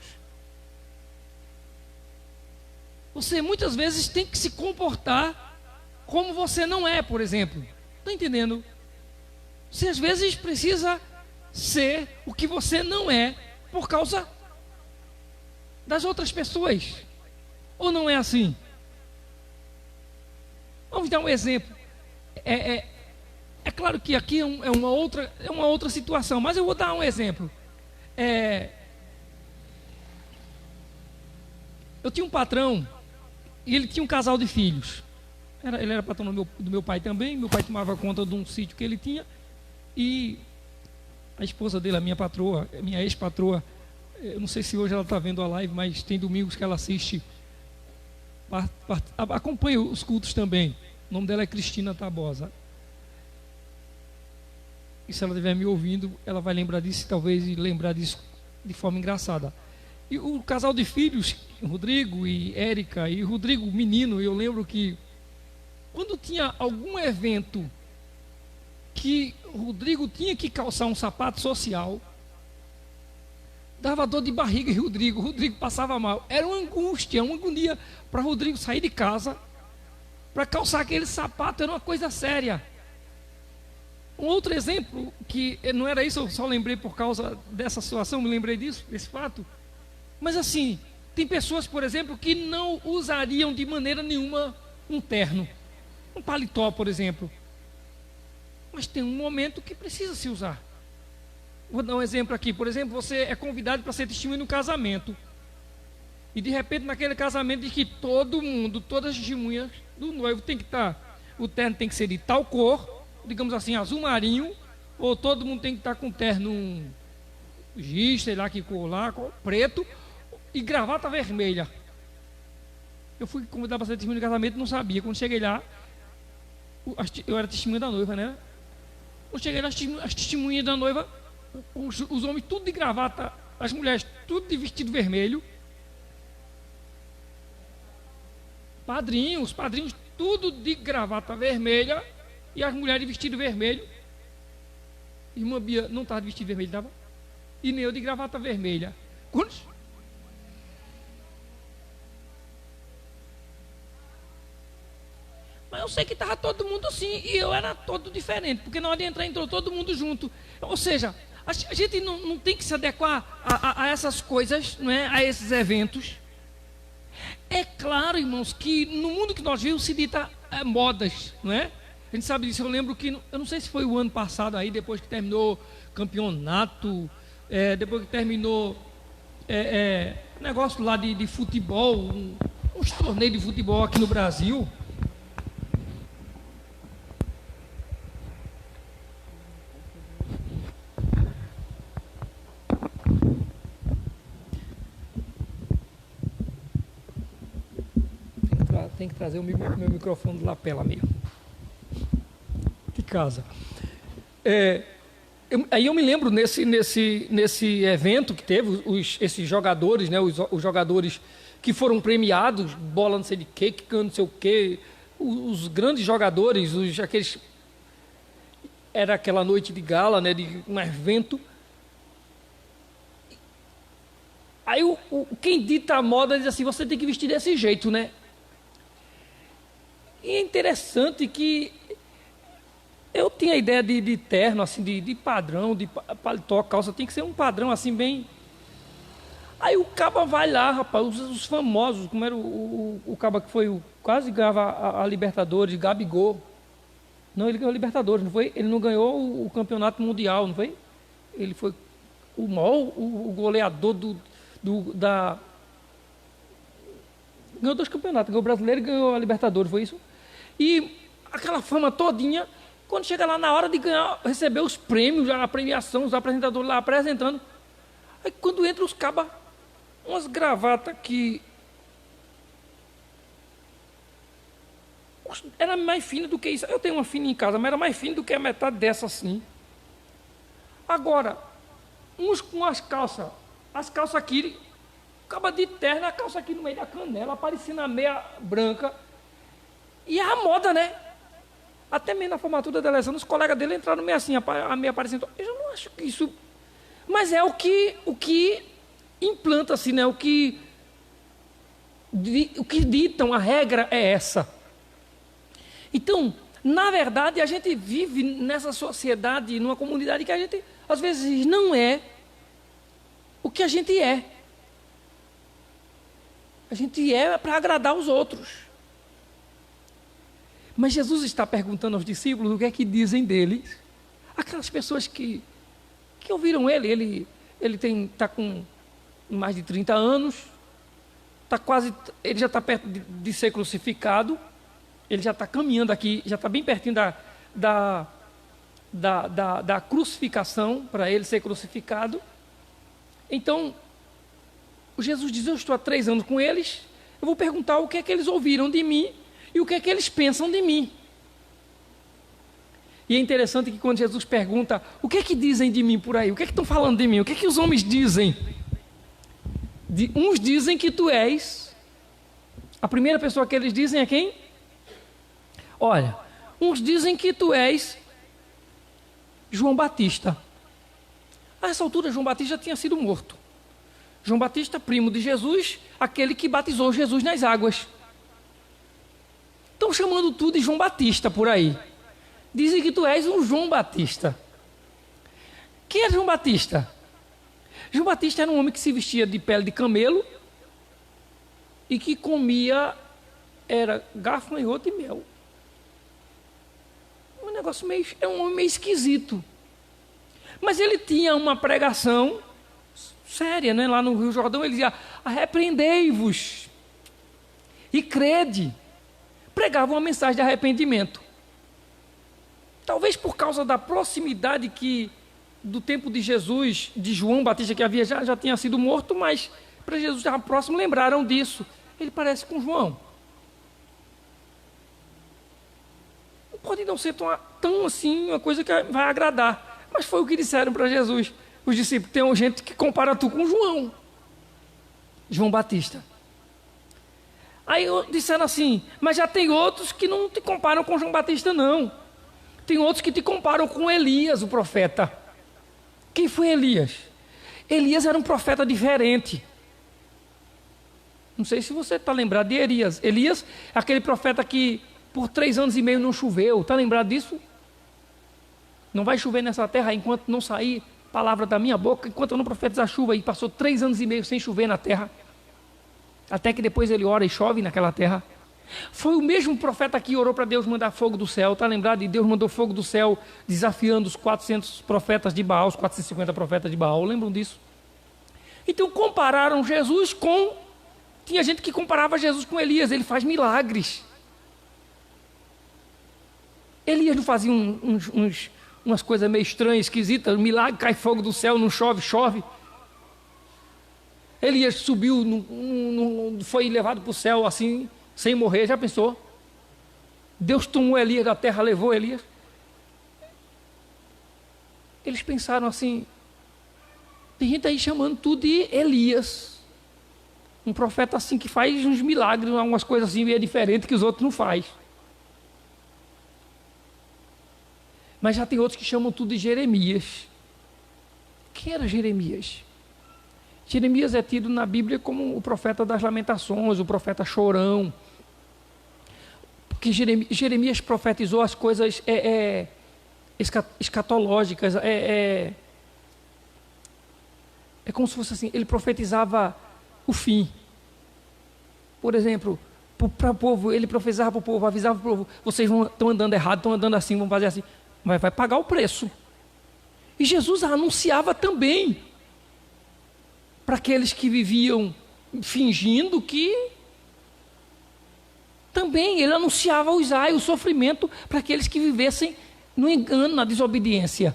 Você muitas vezes tem que se comportar como você não é, por exemplo. Está entendendo? Você às vezes precisa ser o que você não é por causa das outras pessoas. Ou não é assim? Vamos dar um exemplo. É claro que aqui é uma outra situação, mas eu vou dar um exemplo. Eu tinha um patrão e ele tinha um casal de filhos. Ele era patrão do meu pai também. Meu pai tomava conta de um sítio que ele tinha. E a esposa dele, a minha patroa, minha ex-patroa, eu não sei se hoje ela está vendo a live, mas tem domingos que ela assiste, acompanha os cultos também. O nome dela é Cristina Tabosa. E se ela estiver me ouvindo, ela vai lembrar disso, talvez lembrar disso de forma engraçada. E o casal de filhos, Rodrigo e Érica, e Rodrigo menino, eu lembro que quando tinha algum evento que Rodrigo tinha que calçar um sapato social, dava dor de barriga em Rodrigo passava mal. Era uma angústia, uma agonia para Rodrigo sair de casa para calçar aquele sapato, era uma coisa séria. Um outro exemplo, que não era isso, eu só lembrei por causa dessa situação, me lembrei disso, desse fato. Mas assim, tem pessoas, por exemplo, que não usariam de maneira nenhuma um terno, um paletó, por exemplo. Mas tem um momento que precisa se usar. Vou dar um exemplo aqui. Por exemplo, você é convidado para ser testemunha no casamento. E de repente naquele casamento diz que todo mundo, todas as testemunhas do noivo tem que estar, o terno tem que ser de tal cor, digamos assim, azul marinho, ou todo mundo tem que estar com terno giz, sei lá que cor lá, preto, e gravata vermelha. Eu fui convidado para ser testemunha no casamento e não sabia. Quando cheguei lá, eu era testemunha da noiva, né? Quando cheguei lá, as testemunhas da noiva, os homens tudo de gravata, as mulheres tudo de vestido vermelho, os padrinhos tudo de gravata vermelha, e as mulheres de vestido vermelho. Irmã Bia não estava de vestido vermelho, estava? E nem eu de gravata vermelha. eu sei que estava todo mundo sim, e eu era todo diferente, porque na hora de entrar entrou todo mundo junto. Ou seja, a gente não tem que se adequar a essas coisas, não é? A esses eventos. É claro, irmãos, que no mundo que nós vivemos se dita modas, não é? A gente sabe disso. Eu lembro que, eu não sei se foi o ano passado aí, depois que terminou o campeonato, depois que terminou negócio lá de futebol, uns torneios de futebol aqui no Brasil. Tem que trazer o meu microfone do lapela mesmo. De casa. Aí eu me lembro nesse evento que teve esses jogadores, né, os jogadores que foram premiados, bola não sei de quê, que não sei o quê, os grandes jogadores, aqueles, era aquela noite de gala, né, de um evento. Aí quem dita a moda diz assim, você tem que vestir desse jeito, né? E é interessante que eu tinha a ideia de terno, assim, de padrão, de paletó, calça, tem que ser um padrão assim bem. Aí o caba vai lá, rapaz, os famosos, como era o caba que foi quase ganhava a Libertadores, Gabigol. Não, ele ganhou a Libertadores, não foi? Ele não ganhou o campeonato mundial, não foi? Ele foi o maior, o goleador da. Ganhou 2 campeonatos, ganhou o brasileiro e ganhou a Libertadores, foi isso? E aquela fama todinha, quando chega lá na hora de ganhar, receber os prêmios, a premiação, os apresentadores lá apresentando, aí quando entra os cabas, umas gravatas que era mais fina do que isso. Eu tenho uma fina em casa, mas era mais fina do que a metade dessa assim. Agora, uns com as calças aqui, acaba de terno, a calça aqui no meio da canela, parecendo a meia branca. E é a moda, né? Até mesmo na formatura da Alessandra, os colegas dele entraram meio assim, a meia parecendo. Eu não acho que isso. Mas é o que implanta assim, né? O que ditam, a regra é essa. Então, na verdade, a gente vive nessa sociedade, numa comunidade que a gente, às vezes, não é o que a gente é. A gente é para agradar os outros. Mas Jesus está perguntando aos discípulos o que é que dizem deles. Aquelas pessoas que ouviram ele está com mais de 30 anos, ele já está perto de ser crucificado, ele já está caminhando aqui, já está bem pertinho da crucificação, para ele ser crucificado. Então, Jesus diz, eu estou há 3 anos com eles, eu vou perguntar o que é que eles ouviram de mim e o que é que eles pensam de mim. E é interessante que quando Jesus pergunta, o que é que dizem de mim por aí? O que é que estão falando de mim? O que é que os homens dizem? Uns dizem que tu és. A primeira pessoa que eles dizem é quem? Olha, uns dizem que tu és João Batista. A essa altura, João Batista tinha sido morto. João Batista, primo de Jesus, aquele que batizou Jesus nas águas. Estão chamando tu de João Batista por aí. Dizem que tu és um João Batista. Quem é João Batista? João Batista era um homem que se vestia de pele de camelo e que comia, era gafanhoto e mel. Um negócio meio, é um homem meio esquisito. Mas ele tinha uma pregação séria, né? Lá no Rio Jordão ele dizia, arrependei-vos e crede. Pregava uma mensagem de arrependimento. Talvez por causa da proximidade do tempo de Jesus, de João Batista, que havia já tinha sido morto, mas para Jesus estava próximo, lembraram disso. Ele parece com João. Não pode não ser tão assim, uma coisa que vai agradar. Mas foi o que disseram para Jesus. Os discípulos, tem gente que compara tu com João. João Batista. Aí disseram assim, mas já tem outros que não te comparam com João Batista, não. Tem outros que te comparam com Elias, o profeta. Quem foi Elias? Elias era um profeta diferente. Não sei se você está lembrado de Elias. Elias é aquele profeta que Por 3 anos e meio não choveu. Está lembrado disso? Não vai chover nessa terra enquanto não sair palavra da minha boca, enquanto eu não profetizar chuva. E passou 3 anos e meio sem chover na terra. Até que depois ele ora e chove naquela terra. Foi o mesmo profeta que orou para Deus mandar fogo do céu. Está lembrado? E Deus mandou fogo do céu, desafiando os 400 profetas de Baal, os 450 profetas de Baal. Lembram disso? Então compararam Jesus com... Tinha gente que comparava Jesus com Elias. Ele faz milagres. Elias não fazia umas coisas meio estranhas, esquisitas. Milagre, cai fogo do céu, não chove, chove. Elias subiu, foi levado para o céu assim, sem morrer. Já pensou? Deus tomou Elias da terra, levou Elias. Eles pensaram assim, tem gente aí chamando tudo de Elias. Um profeta assim que faz uns milagres, umas coisas assim meio diferentes que os outros não fazem. Mas já tem outros que chamam tudo de Jeremias. Quem era Jeremias? Jeremias é tido na Bíblia como o profeta das lamentações, o profeta chorão. Porque Jeremias profetizou as coisas escatológicas. É como se fosse assim, ele profetizava o fim. Por exemplo, para o povo, ele profetizava para o povo, avisava para o povo, vocês estão andando errado, estão andando assim, vão fazer assim. Mas vai pagar o preço. E Jesus anunciava também para aqueles que viviam fingindo que também ele anunciava o sofrimento para aqueles que vivessem no engano, na desobediência.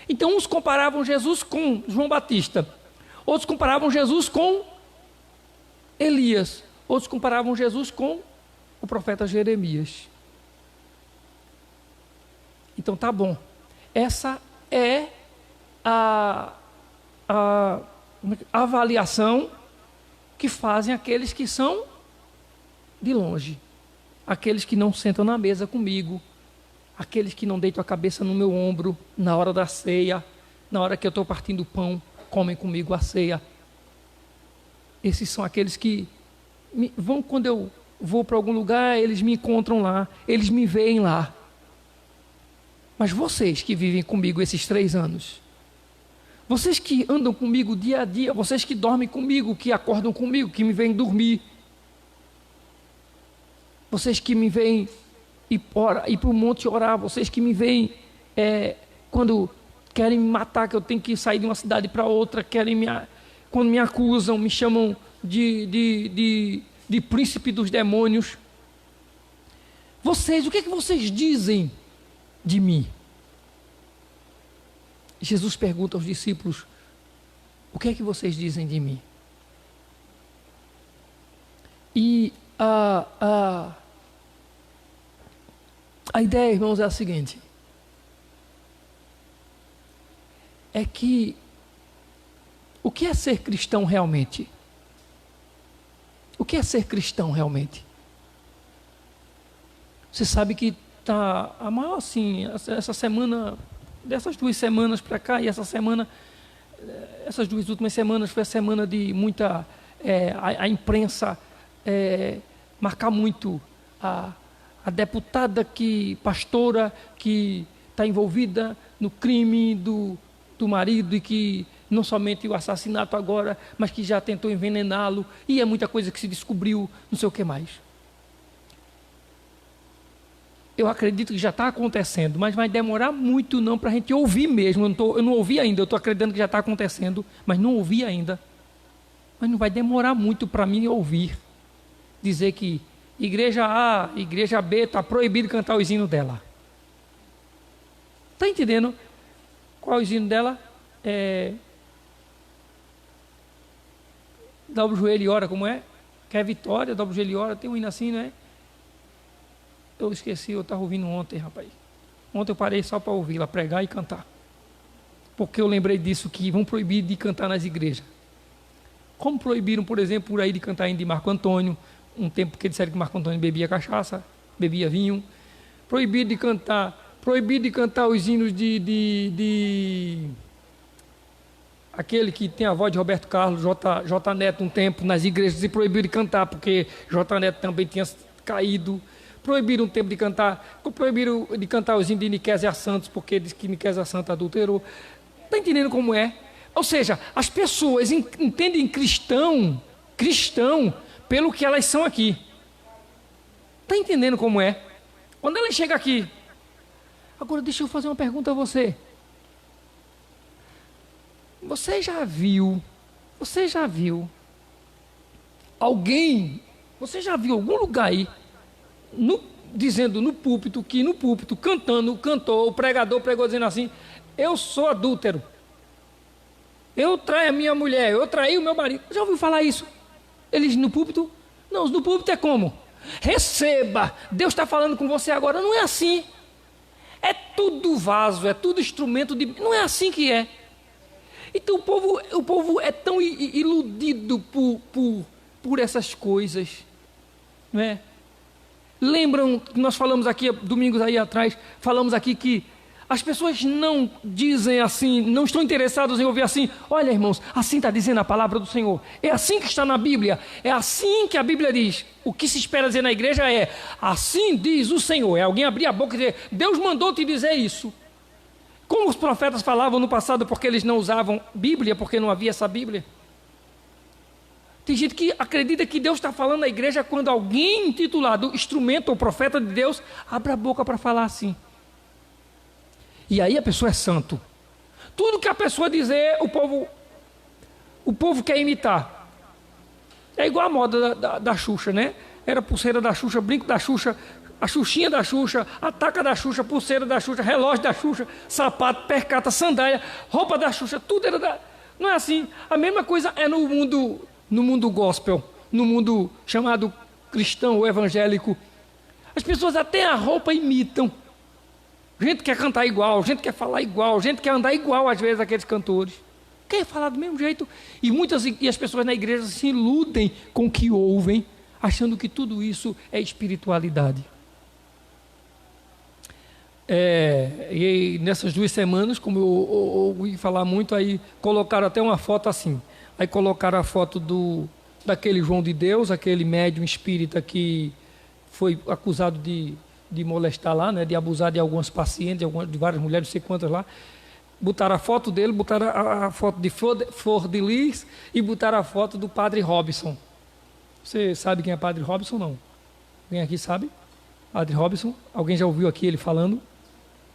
Então uns comparavam Jesus com João Batista, outros comparavam Jesus com Elias, outros comparavam Jesus com o profeta Jeremias. Então tá bom. Essa é a avaliação que fazem aqueles que são de longe, aqueles que não sentam na mesa comigo, aqueles que não deitam a cabeça no meu ombro na hora da ceia, na hora que eu estou partindo o pão, comem comigo a ceia. Esses são aqueles que vão, quando eu vou para algum lugar, eles me encontram lá, eles me veem lá. Mas vocês que vivem comigo esses 3 anos, vocês que andam comigo dia a dia, vocês que dormem comigo, que acordam comigo, que me vêm dormir, vocês que me veem ir para o monte orar, vocês que me veem quando querem me matar, que eu tenho que sair de uma cidade para outra, quando me acusam, me chamam de príncipe dos demônios. Vocês, o que é que vocês dizem de mim? Jesus pergunta aos discípulos, o que é que vocês dizem de mim? E a ideia, irmãos, é a seguinte, é que o que é ser cristão realmente? O que é ser cristão realmente? Você sabe que está a maior, assim, essa semana, dessas 2 semanas para cá, e essas 2 últimas semanas foi a semana de muita, a imprensa marcar muito a deputada pastora que está envolvida no crime do marido, e que não somente o assassinato agora, mas que já tentou envenená-lo, e é muita coisa que se descobriu, não sei o que mais. Eu acredito que já está acontecendo, mas vai demorar muito não para a gente ouvir mesmo. Eu não ouvi ainda, eu estou acreditando que já está acontecendo, mas não ouvi ainda. Mas não vai demorar muito para mim ouvir dizer que igreja A, igreja B está proibido de cantar o hino dela. Está entendendo? Qual é o hino dela? Dobra o joelho e ora, como é? Quer vitória, dobra o joelho e ora, tem um hino assim, não é? Eu esqueci, eu estava ouvindo ontem, rapaz. Ontem eu parei só para ouvi-la pregar e cantar. Porque eu lembrei disso, que vão proibir de cantar nas igrejas. Como proibiram, por exemplo, por aí de cantar hino de Marco Antônio, um tempo que disseram que Marco Antônio bebia cachaça, bebia vinho. Proibido de cantar os hinos de aquele que tem a voz de Roberto Carlos, J. Neto, um tempo nas igrejas, e proibiu de cantar, porque J. Neto também tinha caído. proibiram o tempo de cantar, proibiram de cantar os hinos de Nikésia Santos, porque diz que Nikésia Santa adulterou. Está entendendo como é? Ou seja, as pessoas entendem cristão pelo que elas são aqui. Está entendendo como é? Quando ela chega aqui. Agora deixa eu fazer uma pergunta a você. Você já viu alguém, você já viu algum lugar aí, dizendo no púlpito, cantando, o cantor, o pregador pregou dizendo assim: eu sou adúltero, eu traio a minha mulher, eu traí o meu marido? Já ouviu falar isso? Eles no púlpito? Não, no púlpito é como? Receba, Deus está falando com você agora. Não é assim. É tudo vaso, é tudo instrumento de... Não é assim que é. Então o povo é tão iludido por essas coisas, não é? Lembram que nós falamos aqui, domingos aí atrás, falamos aqui que as pessoas não dizem assim, não estão interessadas em ouvir assim: olha, irmãos, assim está dizendo a palavra do Senhor, é assim que está na Bíblia, é assim que a Bíblia diz. O que se espera dizer na igreja é: assim diz o Senhor. É alguém abrir a boca e dizer: Deus mandou te dizer isso. Como os profetas falavam no passado, porque eles não usavam Bíblia, porque não havia essa Bíblia. Tem gente que acredita que Deus está falando na igreja quando alguém intitulado instrumento ou profeta de Deus abre a boca para falar assim. E aí a pessoa é santo. Tudo que a pessoa dizer, o povo quer imitar. É igual a moda da Xuxa, né? Era pulseira da Xuxa, brinco da Xuxa, a Xuxinha da Xuxa, a taca da Xuxa, pulseira da Xuxa, relógio da Xuxa, sapato, percata, sandália, roupa da Xuxa, tudo era da... Não é assim. A mesma coisa é no mundo gospel, no mundo chamado cristão ou evangélico. As pessoas até a roupa imitam. Gente quer cantar igual, gente quer falar igual, gente quer andar igual às vezes aqueles cantores. Quer falar do mesmo jeito. E as pessoas na igreja se iludem com o que ouvem, achando que tudo isso é espiritualidade. E nessas 2 semanas, como eu ouvi falar muito, aí colocaram até uma foto assim. Aí colocaram a foto daquele João de Deus, aquele médium espírita que foi acusado de molestar lá, né, de abusar de algumas pacientes, de várias mulheres, não sei quantas lá. Botaram a foto dele, botaram a foto de Flor de Lis e botaram a foto do Padre Robson. Você sabe quem é Padre Robson, não? Alguém aqui sabe? Padre Robson? Alguém já ouviu aqui ele falando?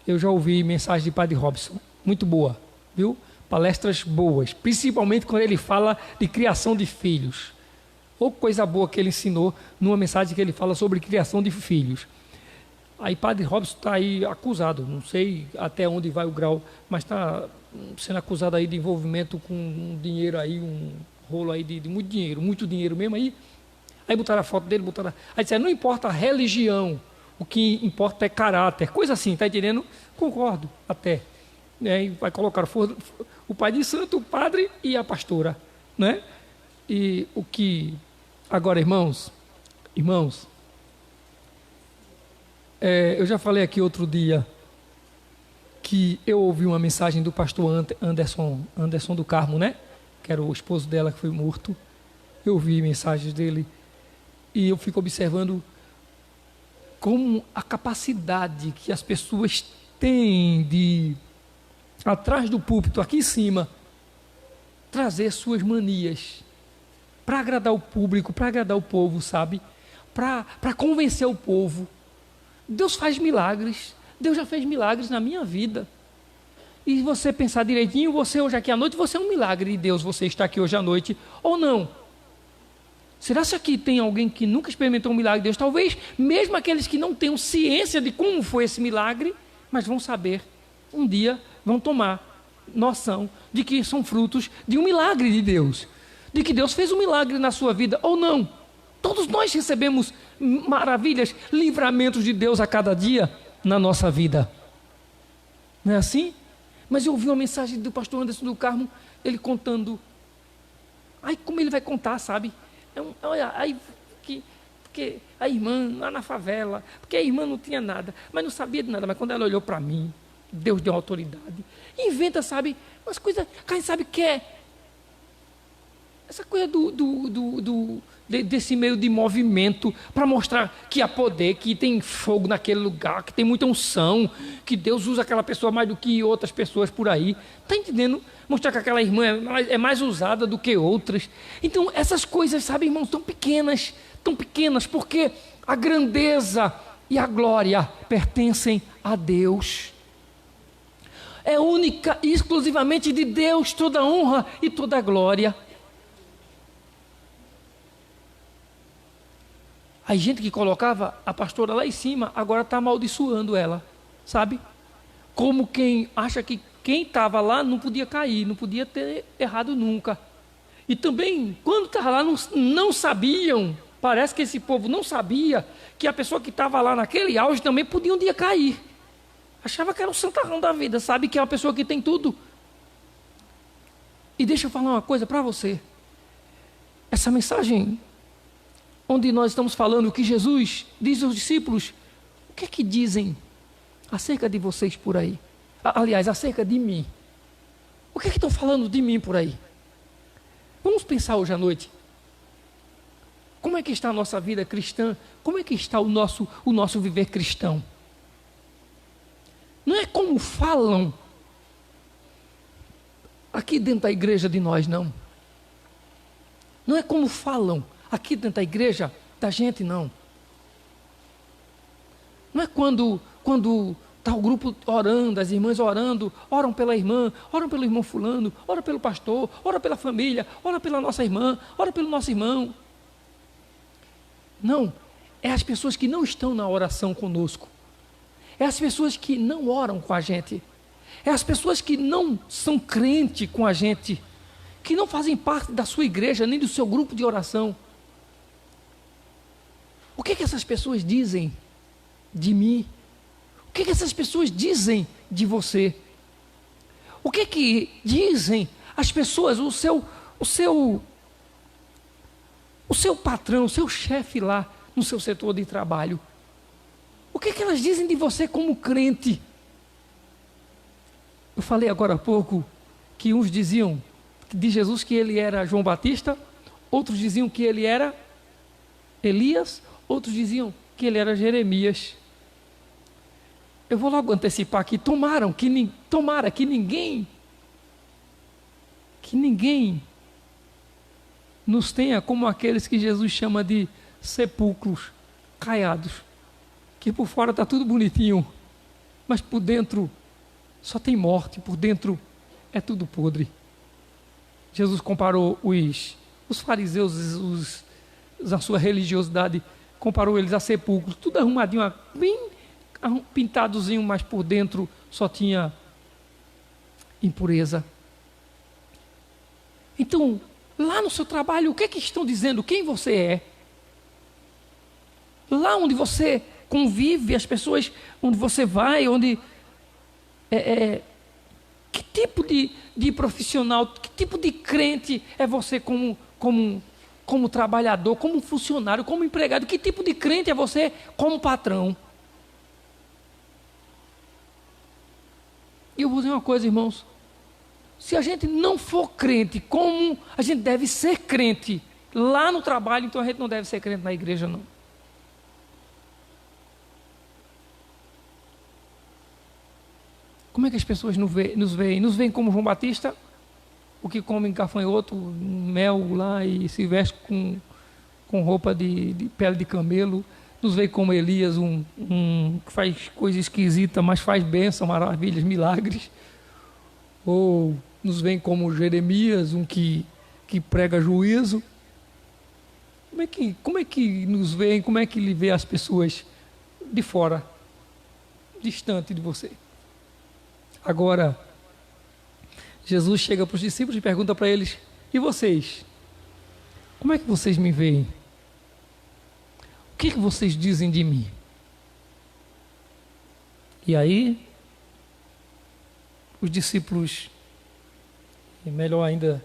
Eu já ouvi mensagem de Padre Robson. Muito boa, viu? Palestras boas, principalmente quando ele fala de criação de filhos. Ou coisa boa que ele ensinou numa mensagem que ele fala sobre criação de filhos. Aí Padre Robson está aí acusado, não sei até onde vai o grau, mas está sendo acusado aí de envolvimento com um dinheiro aí, um rolo aí de muito dinheiro mesmo aí. Aí botaram a foto dele, aí disseram: não importa a religião, o que importa é caráter, coisa assim, tá entendendo? Concordo até. Aí vai colocar o pai de santo, o padre e a pastora, né? E o que... Agora, irmãos, eu já falei aqui outro dia que eu ouvi uma mensagem do pastor Anderson do Carmo, né? Que era o esposo dela que foi morto. Eu ouvi mensagens dele e eu fico observando como a capacidade que as pessoas têm de, atrás do púlpito, aqui em cima, trazer suas manias para agradar o público, para agradar o povo, sabe? Para convencer o povo. Deus faz milagres. Deus já fez milagres na minha vida. E você pensar direitinho, você hoje aqui à noite, você é um milagre de Deus, você está aqui hoje à noite, ou não? Será que aqui tem alguém que nunca experimentou um milagre de Deus? Talvez mesmo aqueles que não tenham ciência de como foi esse milagre, mas vão saber, um dia vão tomar noção de que são frutos de um milagre de Deus, de que Deus fez um milagre na sua vida, ou não. Todos nós recebemos maravilhas, livramentos de Deus a cada dia na nossa vida. Não é assim? Mas eu ouvi uma mensagem do pastor Anderson do Carmo, ele contando. Ai, como ele vai contar, sabe? Porque a irmã lá na favela, porque a irmã não tinha nada, mas não sabia de nada, mas quando ela olhou para mim, Deus deu autoridade. Inventa, sabe? Umas coisas, quem sabe que é Essa coisa desse meio de movimento para mostrar que há poder, que tem fogo naquele lugar, que tem muita unção, que Deus usa aquela pessoa mais do que outras pessoas por aí. Está entendendo? Mostrar que aquela irmã é mais usada do que outras. Então, essas coisas, sabe, irmãos, tão pequenas, porque a grandeza e a glória pertencem a Deus. É única e exclusivamente de Deus toda a honra e toda a glória. A gente que colocava a pastora lá em cima, agora está amaldiçoando ela, sabe? Como quem acha que quem estava lá não podia cair, não podia ter errado nunca. E também, quando estava lá, não sabiam, parece que esse povo não sabia que a pessoa que estava lá naquele auge também podia um dia cair. Achava que era o santarrão da vida, sabe? Que é uma pessoa que tem tudo. E deixa eu falar uma coisa para você. Essa mensagem, onde nós estamos falando o que Jesus diz aos discípulos, o que é que dizem acerca de vocês por aí? Aliás, acerca de mim. O que é que estão falando de mim por aí? Vamos pensar hoje à noite. Como é que está a nossa vida cristã? Como é que está o nosso viver cristão? Não é como falam aqui dentro da igreja de nós, não. Não é como falam aqui dentro da igreja da gente, não. Não é quando está o grupo orando, as irmãs orando, oram pela irmã, oram pelo irmão fulano, oram pelo pastor, oram pela família, oram pela nossa irmã, oram pelo nosso irmão. Não, é as pessoas que não estão na oração conosco. É as pessoas que não oram com a gente. É as pessoas que não são crentes com a gente, que não fazem parte da sua igreja, nem do seu grupo de oração. O que essas pessoas dizem de mim? O que essas pessoas dizem de você? O que dizem as pessoas, o seu patrão, o seu chefe lá no seu setor de trabalho? O que elas dizem de você como crente? Eu falei agora há pouco que uns diziam de Jesus que ele era João Batista, outros diziam que ele era Elias, outros diziam que ele era Jeremias. Eu vou logo antecipar aqui, tomara que ninguém nos tenha como aqueles que Jesus chama de sepulcros caiados, que por fora está tudo bonitinho, mas por dentro só tem morte, por dentro é tudo podre. Jesus comparou os fariseus, na sua religiosidade, comparou eles a sepulcros, tudo arrumadinho, bem pintadozinho, mas por dentro só tinha impureza. Então, lá no seu trabalho, o que estão dizendo? Quem você é? Lá onde você convive, as pessoas onde você vai, que tipo de profissional, que tipo de crente é você como trabalhador, como funcionário, como empregado? Que tipo de crente é você como patrão? E eu vou dizer uma coisa, irmãos, se a gente não for crente como a gente deve ser crente lá no trabalho, então a gente não deve ser crente na igreja, não. Como é que as pessoas nos veem? Nos veem como João Batista, o que come gafanhoto, mel lá e se veste com roupa de pele de camelo. Nos veem como Elias, que faz coisa esquisita, mas faz bênção, maravilhas, milagres. Ou nos veem como Jeremias, que prega juízo. Como é que nos veem? Como é que ele vê as pessoas de fora, distante de você? Agora, Jesus chega para os discípulos e pergunta para eles: e vocês? Como é que vocês me veem? O que vocês dizem de mim? E aí, os discípulos, e melhor ainda,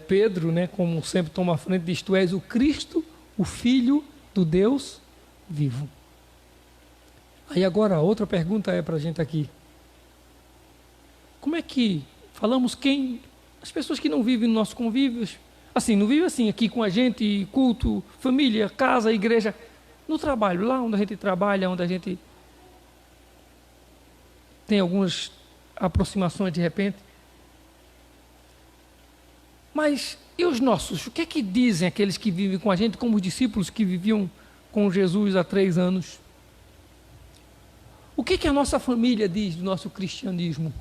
Pedro, como sempre toma a frente, diz: tu és o Cristo, o Filho do Deus vivo. Aí agora, outra pergunta é para a gente aqui. Como é que falamos as pessoas que não vivem no nosso convívio, Assim, não vive assim aqui com a gente, culto, família, casa, igreja. No trabalho, lá onde a gente trabalha, onde a gente tem algumas aproximações de repente. Mas e os nossos? O que é que dizem aqueles que vivem com a gente, como os discípulos que viviam com Jesus há 3 anos? O que é que a nossa família diz do nosso cristianismo?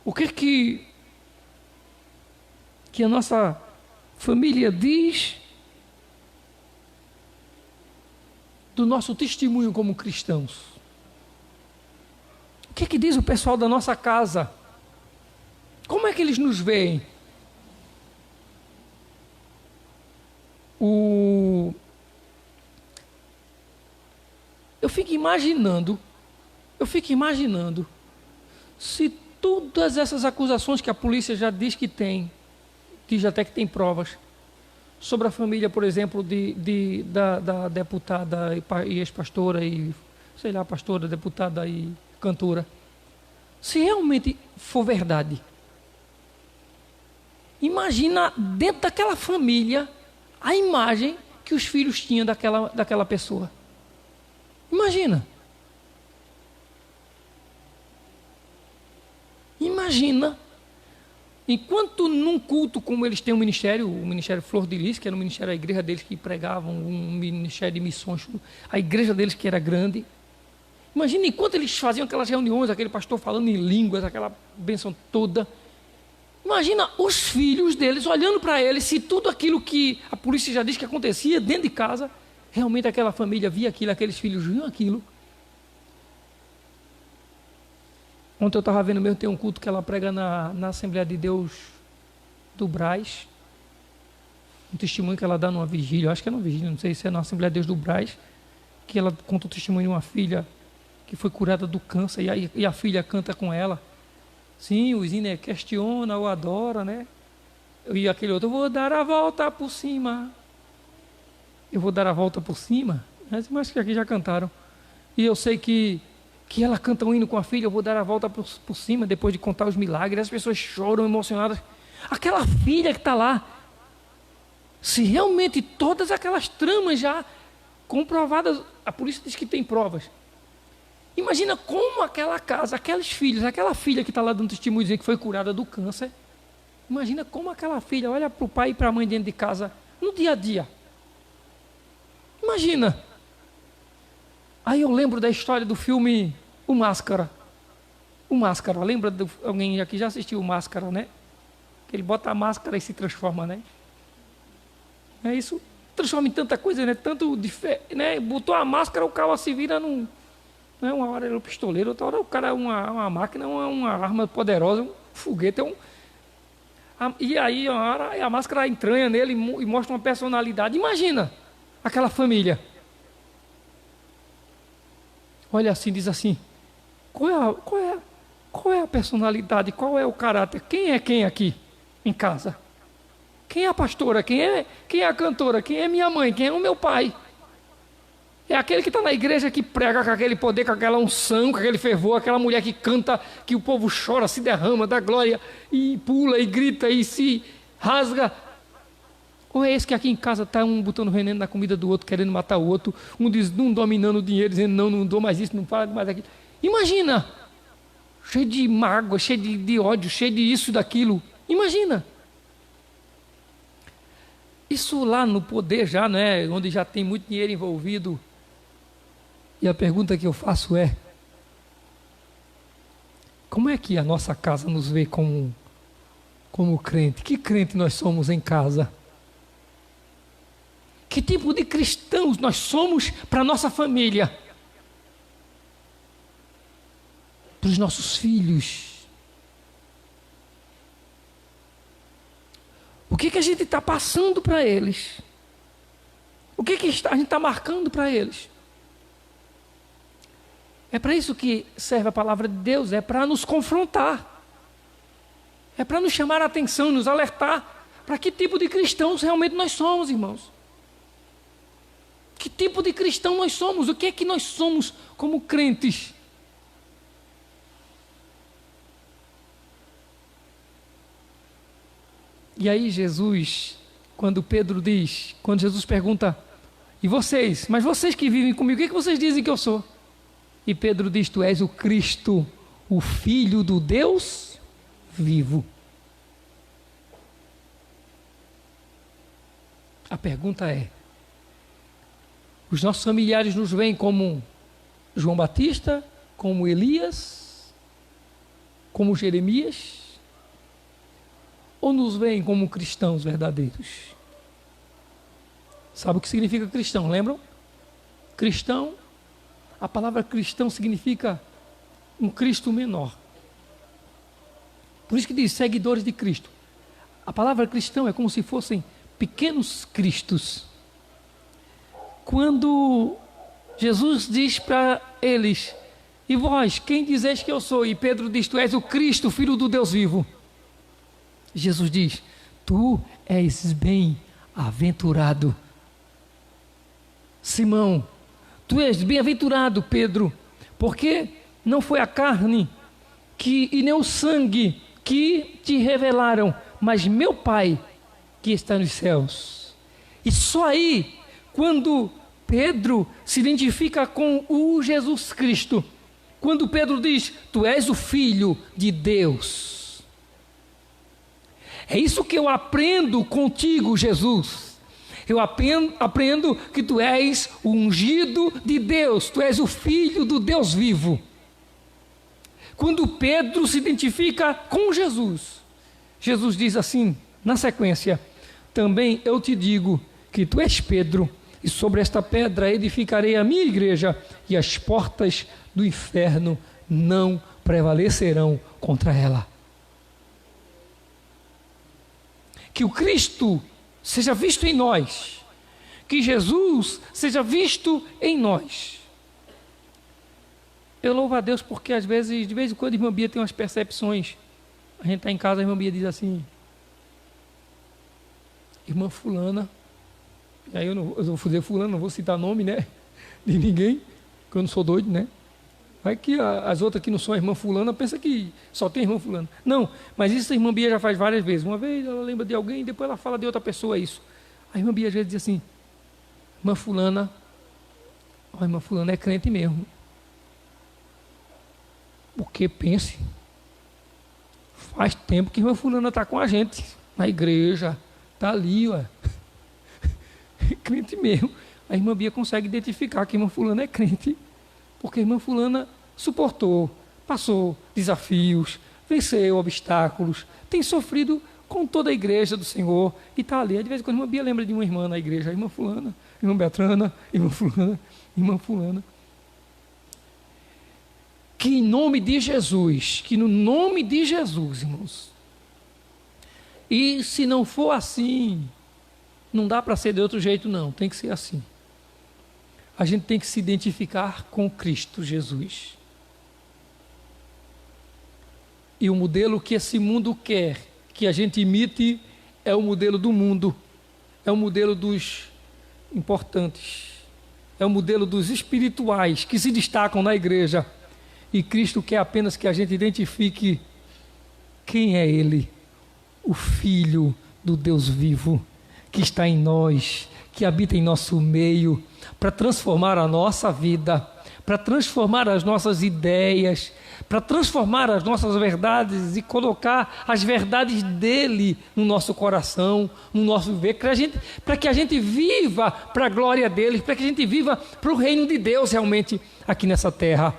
O que é que a nossa família diz do nosso testemunho como cristãos? O que é que diz o pessoal da nossa casa? Como é que eles nos veem? Eu fico imaginando se todas essas acusações que a polícia já diz que tem, diz até que tem provas, sobre a família, por exemplo, da deputada e ex-pastora e, sei lá, pastora, deputada e cantora, se realmente for verdade, imagina dentro daquela família a imagem que os filhos tinham daquela pessoa. Imagina. Imagina. Enquanto num culto como eles têm um ministério, o Ministério Flor de Lis, que era o ministério da igreja deles que pregavam, um ministério de missões, a igreja deles que era grande. Imagina enquanto eles faziam aquelas reuniões, aquele pastor falando em línguas, aquela bênção toda. Imagina os filhos deles olhando para eles, se tudo aquilo que a polícia já diz que acontecia dentro de casa, realmente aquela família via aquilo, aqueles filhos viam aquilo. Ontem eu estava vendo mesmo, tem um culto que ela prega na Assembleia de Deus do Brás, um testemunho que ela dá numa vigília, eu acho que é numa vigília, não sei se é na Assembleia de Deus do Brás, que ela conta o testemunho de uma filha que foi curada do câncer, e a filha canta com ela. Sim, o Zine questiona ou adora, né? E aquele outro, eu vou dar a volta por cima. Eu vou dar a volta por cima. Mas que aqui já cantaram. E eu sei que ela canta um hino com a filha, eu vou dar a volta por cima, depois de contar os milagres. As pessoas choram emocionadas. Aquela filha que está lá, se realmente todas aquelas tramas já comprovadas, a polícia diz que tem provas. Imagina como aquela casa, aqueles filhos, aquela filha que está lá dando testemunho dizendo que foi curada do câncer. Imagina como aquela filha olha para o pai e para a mãe dentro de casa, no dia a dia. Imagina. Aí eu lembro da história do filme O Máscara. O Máscara, lembra? Alguém aqui já assistiu O Máscara, né? Que ele bota a máscara e se transforma, né? É isso. Transforma em tanta coisa, né? Tanto de fé, né? Botou a máscara, o cara se vira num... Né? Uma hora ele é um pistoleiro, outra hora o cara é uma máquina, uma arma poderosa, um foguete, e aí uma hora a máscara entranha nele e mostra uma personalidade. Imagina aquela família. Olha assim, diz assim, qual é a personalidade, qual é o caráter, quem é quem aqui em casa? Quem é a pastora, quem é a cantora, quem é minha mãe, quem é o meu pai? É aquele que está na igreja que prega com aquele poder, com aquela unção, com aquele fervor, aquela mulher que canta, que o povo chora, se derrama, dá glória, e pula, e grita, e se rasga. Ou é esse que aqui em casa está um botando veneno na comida do outro, querendo matar o outro, um dominando o dinheiro, dizendo não dou mais isso, não fala mais aquilo. Imagina, cheio de mágoa, cheio de ódio, cheio de isso, daquilo. Imagina. Isso lá no poder já, né, onde já tem muito dinheiro envolvido. E a pergunta que eu faço é, como é que a nossa casa nos vê como crente? Que crente nós somos em casa? Que tipo de cristãos nós somos para a nossa família? Para os nossos filhos? O que a gente está passando para eles? O que a gente está marcando para eles? É para isso que serve a palavra de Deus, é para nos confrontar. É para nos chamar a atenção, nos alertar para que tipo de cristãos realmente nós somos, irmãos. Que tipo de cristão nós somos? O que é que nós somos como crentes? E aí Jesus, quando Jesus pergunta, e vocês? Mas vocês que vivem comigo, o que vocês dizem que eu sou? E Pedro diz, tu és o Cristo, o Filho do Deus vivo. A pergunta é, os nossos familiares nos veem como João Batista, como Elias, como Jeremias, ou nos veem como cristãos verdadeiros? Sabe o que significa cristão, lembram? Cristão, a palavra cristão significa um Cristo menor. Por isso que diz seguidores de Cristo. A palavra cristão é como se fossem pequenos cristos. Quando Jesus diz para eles, e vós, quem dizeis que eu sou? E Pedro diz, tu és o Cristo, Filho do Deus vivo. Jesus diz, tu és bem-aventurado, Simão. Tu és bem-aventurado, Pedro, porque não foi a carne e nem o sangue que te revelaram, mas meu Pai que está nos céus. E só aí, quando Pedro se identifica com o Jesus Cristo, quando Pedro diz, tu és o Filho de Deus. É isso que eu aprendo contigo, Jesus. Eu aprendo que tu és o ungido de Deus, tu és o Filho do Deus vivo. Quando Pedro se identifica com Jesus, Jesus diz assim, na sequência, também eu te digo que tu és Pedro, e sobre esta pedra edificarei a minha igreja, e as portas do inferno não prevalecerão contra ela. Que o Cristo seja visto em nós, que Jesus seja visto em nós. Eu louvo a Deus porque às vezes, de vez em quando, a irmã Bia tem umas percepções. A gente está em casa, a irmã Bia diz assim, irmã fulana, e aí eu vou fazer fulano, não vou citar nome, né, de ninguém, porque eu não sou doido, né. Vai que as outras que não são a irmã fulana, pensa que só tem irmã fulana. Não, mas isso a irmã Bia já faz várias vezes. Uma vez ela lembra de alguém, depois ela fala de outra pessoa isso. A irmã Bia às vezes diz assim, irmã fulana, a irmã fulana é crente mesmo. Porque pense, faz tempo que a irmã fulana está com a gente, na igreja, está ali, ué. Crente mesmo. A irmã Bia consegue identificar que a irmã fulana é crente. Porque a irmã fulana suportou, passou desafios, venceu obstáculos, tem sofrido com toda a igreja do Senhor e está ali. De vez em quando a irmã Bia lembra de uma irmã na igreja, a irmã fulana, irmã Betrana, irmã fulana, irmã fulana. Que em nome de Jesus, que no nome de Jesus, irmãos, e se não for assim, não dá para ser de outro jeito não, tem que ser assim. A gente tem que se identificar com Cristo Jesus. E o modelo que esse mundo quer que a gente imite é o modelo do mundo, é o modelo dos importantes, é o modelo dos espirituais que se destacam na igreja. E Cristo quer apenas que a gente identifique quem é Ele, o Filho do Deus vivo, que está em nós, que habita em nosso meio, para transformar a nossa vida, para transformar as nossas ideias, para transformar as nossas verdades e colocar as verdades dele no nosso coração, no nosso viver, para que a gente viva para a glória dele, para que a gente viva para o reino de Deus realmente aqui nessa terra.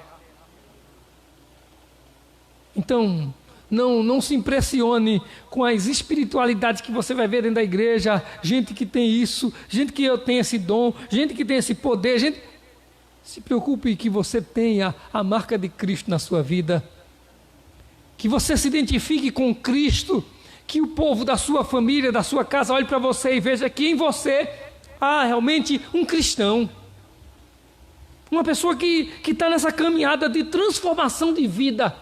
Então, não se impressione com as espiritualidades que você vai ver dentro da igreja, gente que tem isso, gente que tem esse dom, gente que tem esse poder, se preocupe que você tenha a marca de Cristo na sua vida, que você se identifique com Cristo, que o povo da sua família, da sua casa olhe para você e veja que em você há realmente um cristão, uma pessoa que está nessa caminhada de transformação de vida.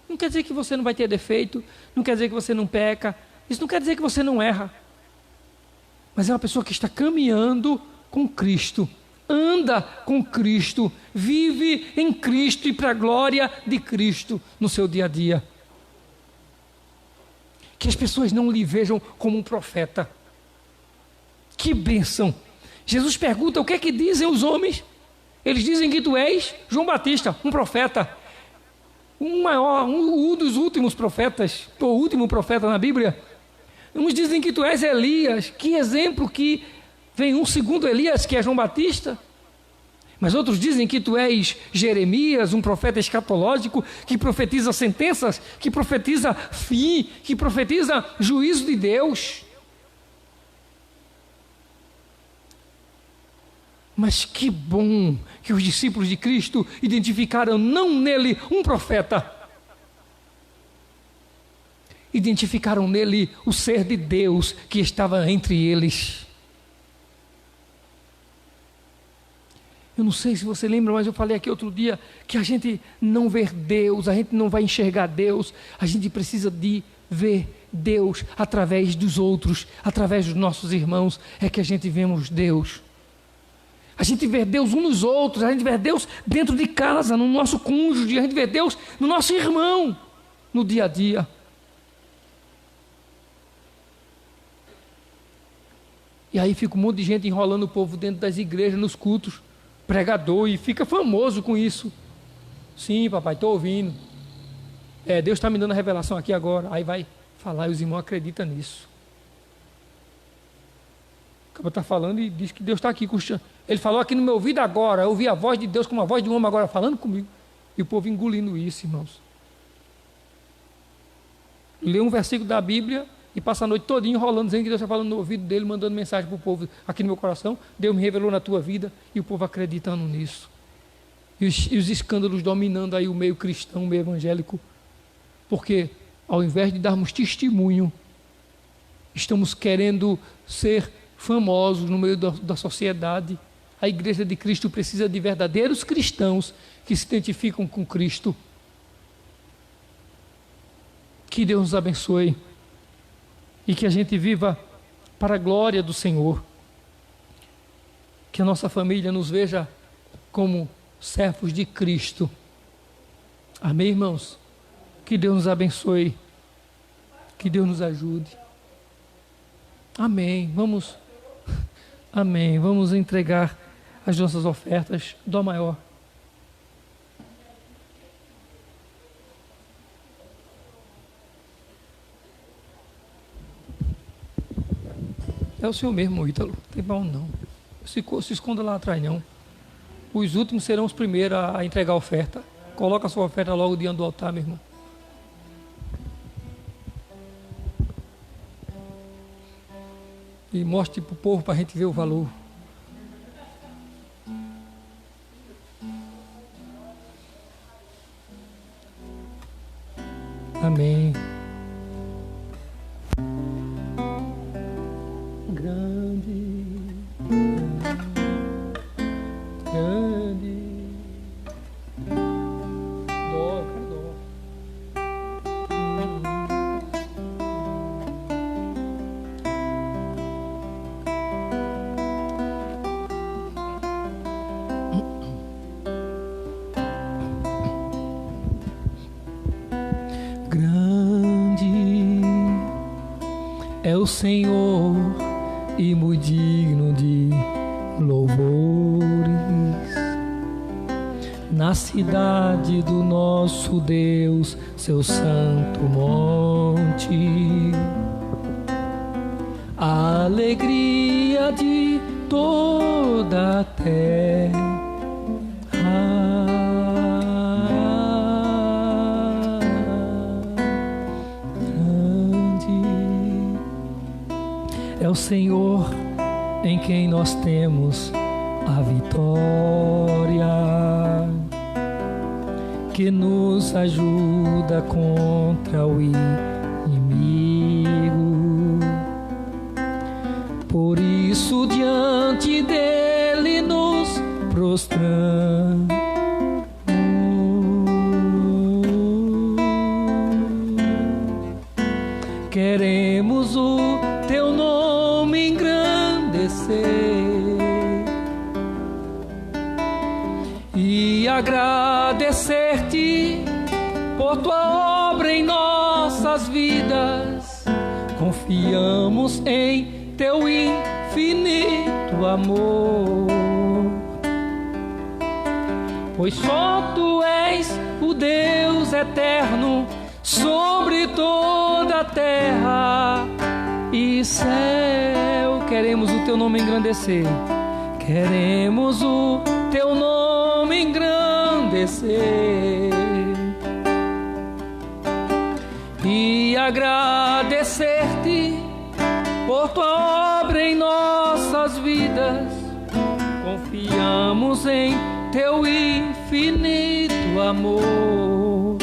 Não quer dizer que você não vai ter defeito, não quer dizer que você não peca, isso não quer dizer que você não erra, mas é uma pessoa que está caminhando com Cristo, anda com Cristo, vive em Cristo e para a glória de Cristo no seu dia a dia. que as pessoas não lhe vejam como um profeta. Que bênção! Jesus pergunta: o que é que dizem os homens? Eles dizem que tu és João Batista, um profeta. Um dos últimos profetas, o último profeta na Bíblia. Uns dizem que tu és Elias. Que exemplo que vem um segundo Elias, que é João Batista. Mas outros dizem que tu és Jeremias, um profeta escatológico, que profetiza sentenças, que profetiza fim, que profetiza juízo de Deus. Mas que bom que os discípulos de Cristo identificaram não nele um profeta, identificaram nele o ser de Deus que estava entre eles. Eu não sei se você lembra, mas eu falei aqui outro dia que a gente não vê Deus, a gente não vai enxergar Deus, a gente precisa de ver Deus através dos outros, através dos nossos irmãos, é que a gente vemos Deus. A gente vê Deus uns nos outros, a gente vê Deus dentro de casa, no nosso cônjuge, a gente vê Deus no nosso irmão, no dia a dia. E aí fica um monte de gente enrolando o povo dentro das igrejas, nos cultos, pregador, e fica famoso com isso. Sim, papai, estou ouvindo. Deus está me dando a revelação aqui agora. Aí vai falar e os irmãos acreditam nisso. O cara está falando e diz que Deus está aqui. Ele falou aqui no meu ouvido agora. Eu ouvi a voz de Deus como a voz de um homem agora falando comigo. E o povo engolindo isso, irmãos. Lê um versículo da Bíblia e passa a noite todinha enrolando, dizendo que Deus está falando no ouvido dele, mandando mensagem para o povo aqui no meu coração. Deus me revelou na tua vida, e o povo acreditando nisso. E os escândalos dominando aí o meio cristão, o meio evangélico. Porque ao invés de darmos testemunho, estamos querendo ser famosos no meio da sociedade. A Igreja de Cristo precisa de verdadeiros cristãos que se identificam com Cristo. Que Deus nos abençoe e que a gente viva para a glória do Senhor. Que a nossa família nos veja como servos de Cristo. Amém, irmãos? Que Deus nos abençoe. Que Deus nos ajude. Amém. Amém. Vamos entregar as nossas ofertas. Dó maior. É o Senhor mesmo, Ítalo. Não tem mal não. Se esconda lá atrás não. Os últimos serão os primeiros a entregar a oferta. Coloca a sua oferta logo diante do altar, meu irmão. E mostre para o povo, para a gente ver o valor. Amém. Grande, grande. Dó, cara, dó. Grande é o Senhor e muito digno de louvores na cidade do nosso Deus, seu santo monte. A alegria de toda a terra. É o Senhor em quem nós temos a vitória, que nos ajuda contra o inimigo. Por isso diante dele nos prostramos. Queremos o teu nome engrandecer e agradecer-te por tua obra em nossas vidas. confiamos em teu infinito amor. Pois só tu és o Deus eterno sobre toda a terra e céu. Queremos o teu nome engrandecer, queremos o teu nome engrandecer e agradecer-te por tua obra em nossas vidas. Confiamos em teu infinito amor,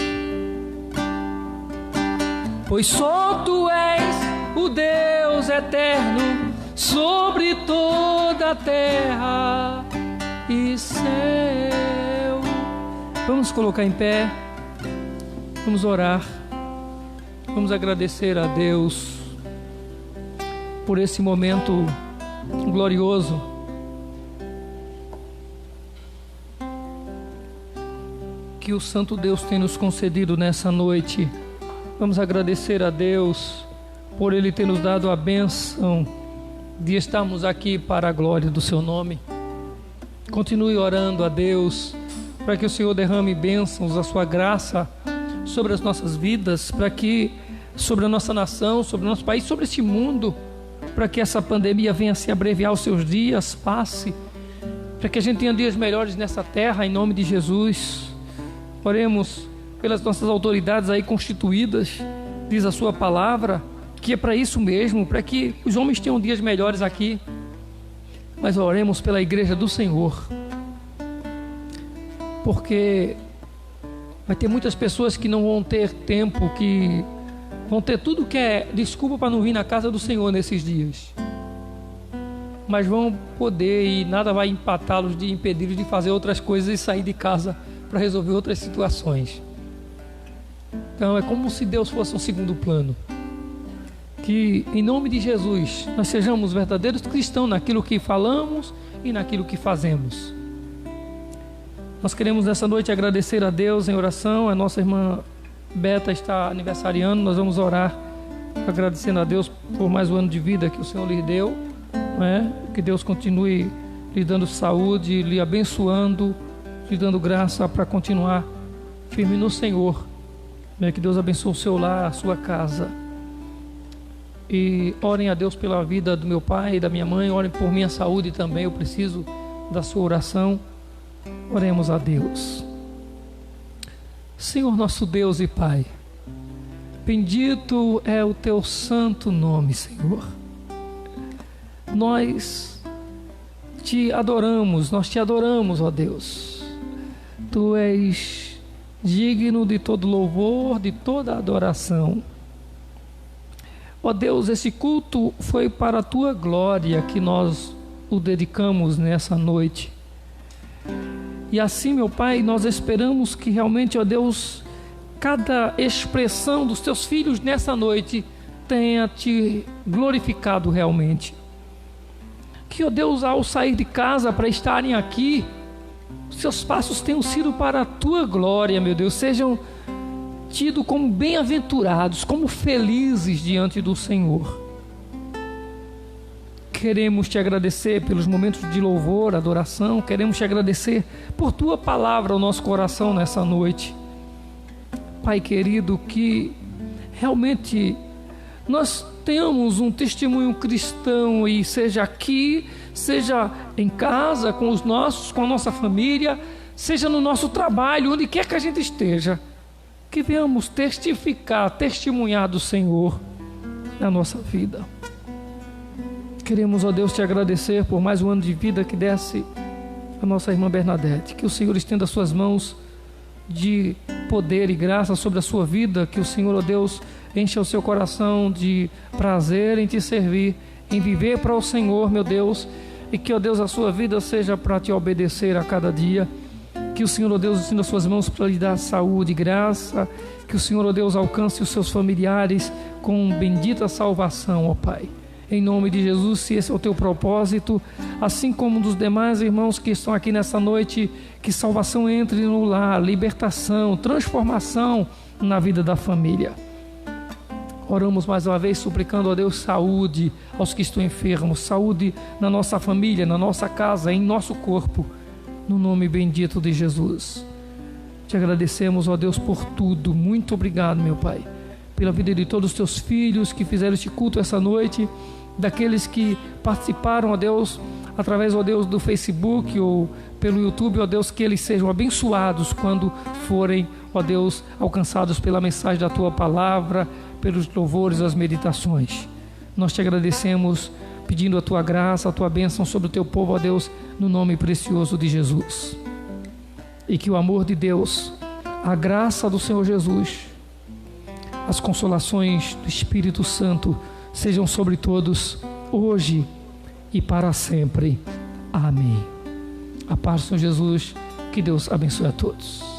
pois só tu és o Deus eterno sobre toda a terra e céu. Vamos colocar em pé, vamos orar, vamos agradecer a Deus por esse momento glorioso. Que o Santo Deus tem nos concedido nessa noite. Vamos agradecer a Deus por Ele ter nos dado a bênção de estarmos aqui para a glória do Seu nome. Continue orando a Deus para que o Senhor derrame bênçãos, a Sua graça sobre as nossas vidas, para que sobre a nossa nação, sobre o nosso país, sobre este mundo, para que essa pandemia venha se abreviar os seus dias, passe, para que a gente tenha dias melhores nessa terra, em nome de Jesus. Oremos pelas nossas autoridades aí constituídas, diz a sua palavra, que é para isso mesmo, para que os homens tenham dias melhores aqui. Mas oremos pela igreja do Senhor, porque vai ter muitas pessoas que não vão ter tempo, que vão ter tudo que é desculpa para não vir na casa do Senhor nesses dias, mas vão poder, e nada vai empatá-los, de impedi-los de fazer outras coisas e sair de casa para resolver outras situações. Então é como se Deus fosse um segundo plano. Que em nome de Jesus nós sejamos verdadeiros cristãos naquilo que falamos e naquilo que fazemos. Nós queremos nessa noite agradecer a Deus em oração. A nossa irmã Beta está aniversariando, nós vamos orar agradecendo a Deus por mais um ano de vida que o Senhor lhe deu, né? Que Deus continue lhe dando saúde, lhe abençoando, lhe dando graça para continuar firme no Senhor, né? Que Deus abençoe o seu lar, a sua casa. E orem a Deus pela vida do meu pai e da minha mãe, orem por minha saúde também, eu preciso da sua oração. Oremos a Deus. Senhor nosso Deus e Pai, bendito é o teu santo nome, Senhor. Nós te adoramos, ó Deus. Tu és digno de todo louvor, de toda adoração. Ó Deus, esse culto foi para a tua glória que nós o dedicamos nessa noite. E assim, meu Pai, nós esperamos que realmente, ó Deus, cada expressão dos teus filhos nessa noite tenha te glorificado realmente. Que, ó Deus, ao sair de casa para estarem aqui, os seus passos tenham sido para a tua glória, meu Deus, sejam tidos como bem-aventurados, como felizes diante do Senhor. Queremos te agradecer pelos momentos de louvor, adoração, queremos te agradecer por tua palavra ao nosso coração nessa noite. Pai querido, que realmente nós tenhamos um testemunho cristão, e seja aqui, seja em casa, com os nossos, com a nossa família, seja no nosso trabalho, onde quer que a gente esteja, que venhamos testificar, testemunhar do Senhor na nossa vida. Queremos, ó Deus, te agradecer por mais um ano de vida que desse a nossa irmã Bernadette. Que o Senhor estenda as suas mãos de poder e graça sobre a sua vida. Que o Senhor, ó Deus, encha o seu coração de prazer em te servir, em viver para o Senhor, meu Deus. E que, ó Deus, a sua vida seja para te obedecer a cada dia. Que o Senhor, ó Deus, estenda as suas mãos para lhe dar saúde e graça. Que o Senhor, ó Deus, alcance os seus familiares com bendita salvação, ó Pai. Em nome de Jesus, se esse é o teu propósito, assim como dos demais irmãos que estão aqui nessa noite, que salvação entre no lar, libertação, transformação na vida da família. Oramos mais uma vez suplicando a Deus saúde aos que estão enfermos, saúde na nossa família, na nossa casa, em nosso corpo, no nome bendito de Jesus. Te agradecemos, ó Deus, por tudo. Muito obrigado, meu Pai, pela vida de todos os teus filhos que fizeram este culto essa noite, daqueles que participaram, ó Deus, através, ó Deus, do Facebook ou pelo YouTube, ó Deus, que eles sejam abençoados quando forem, ó Deus, alcançados pela mensagem da Tua Palavra, pelos louvores, as meditações. Nós te agradecemos, pedindo a Tua graça, a Tua bênção sobre o Teu povo, ó Deus, no nome precioso de Jesus. E que o amor de Deus, a graça do Senhor Jesus, as consolações do Espírito Santo sejam sobre todos, hoje e para sempre. Amém. A paz do Senhor Jesus, que Deus abençoe a todos.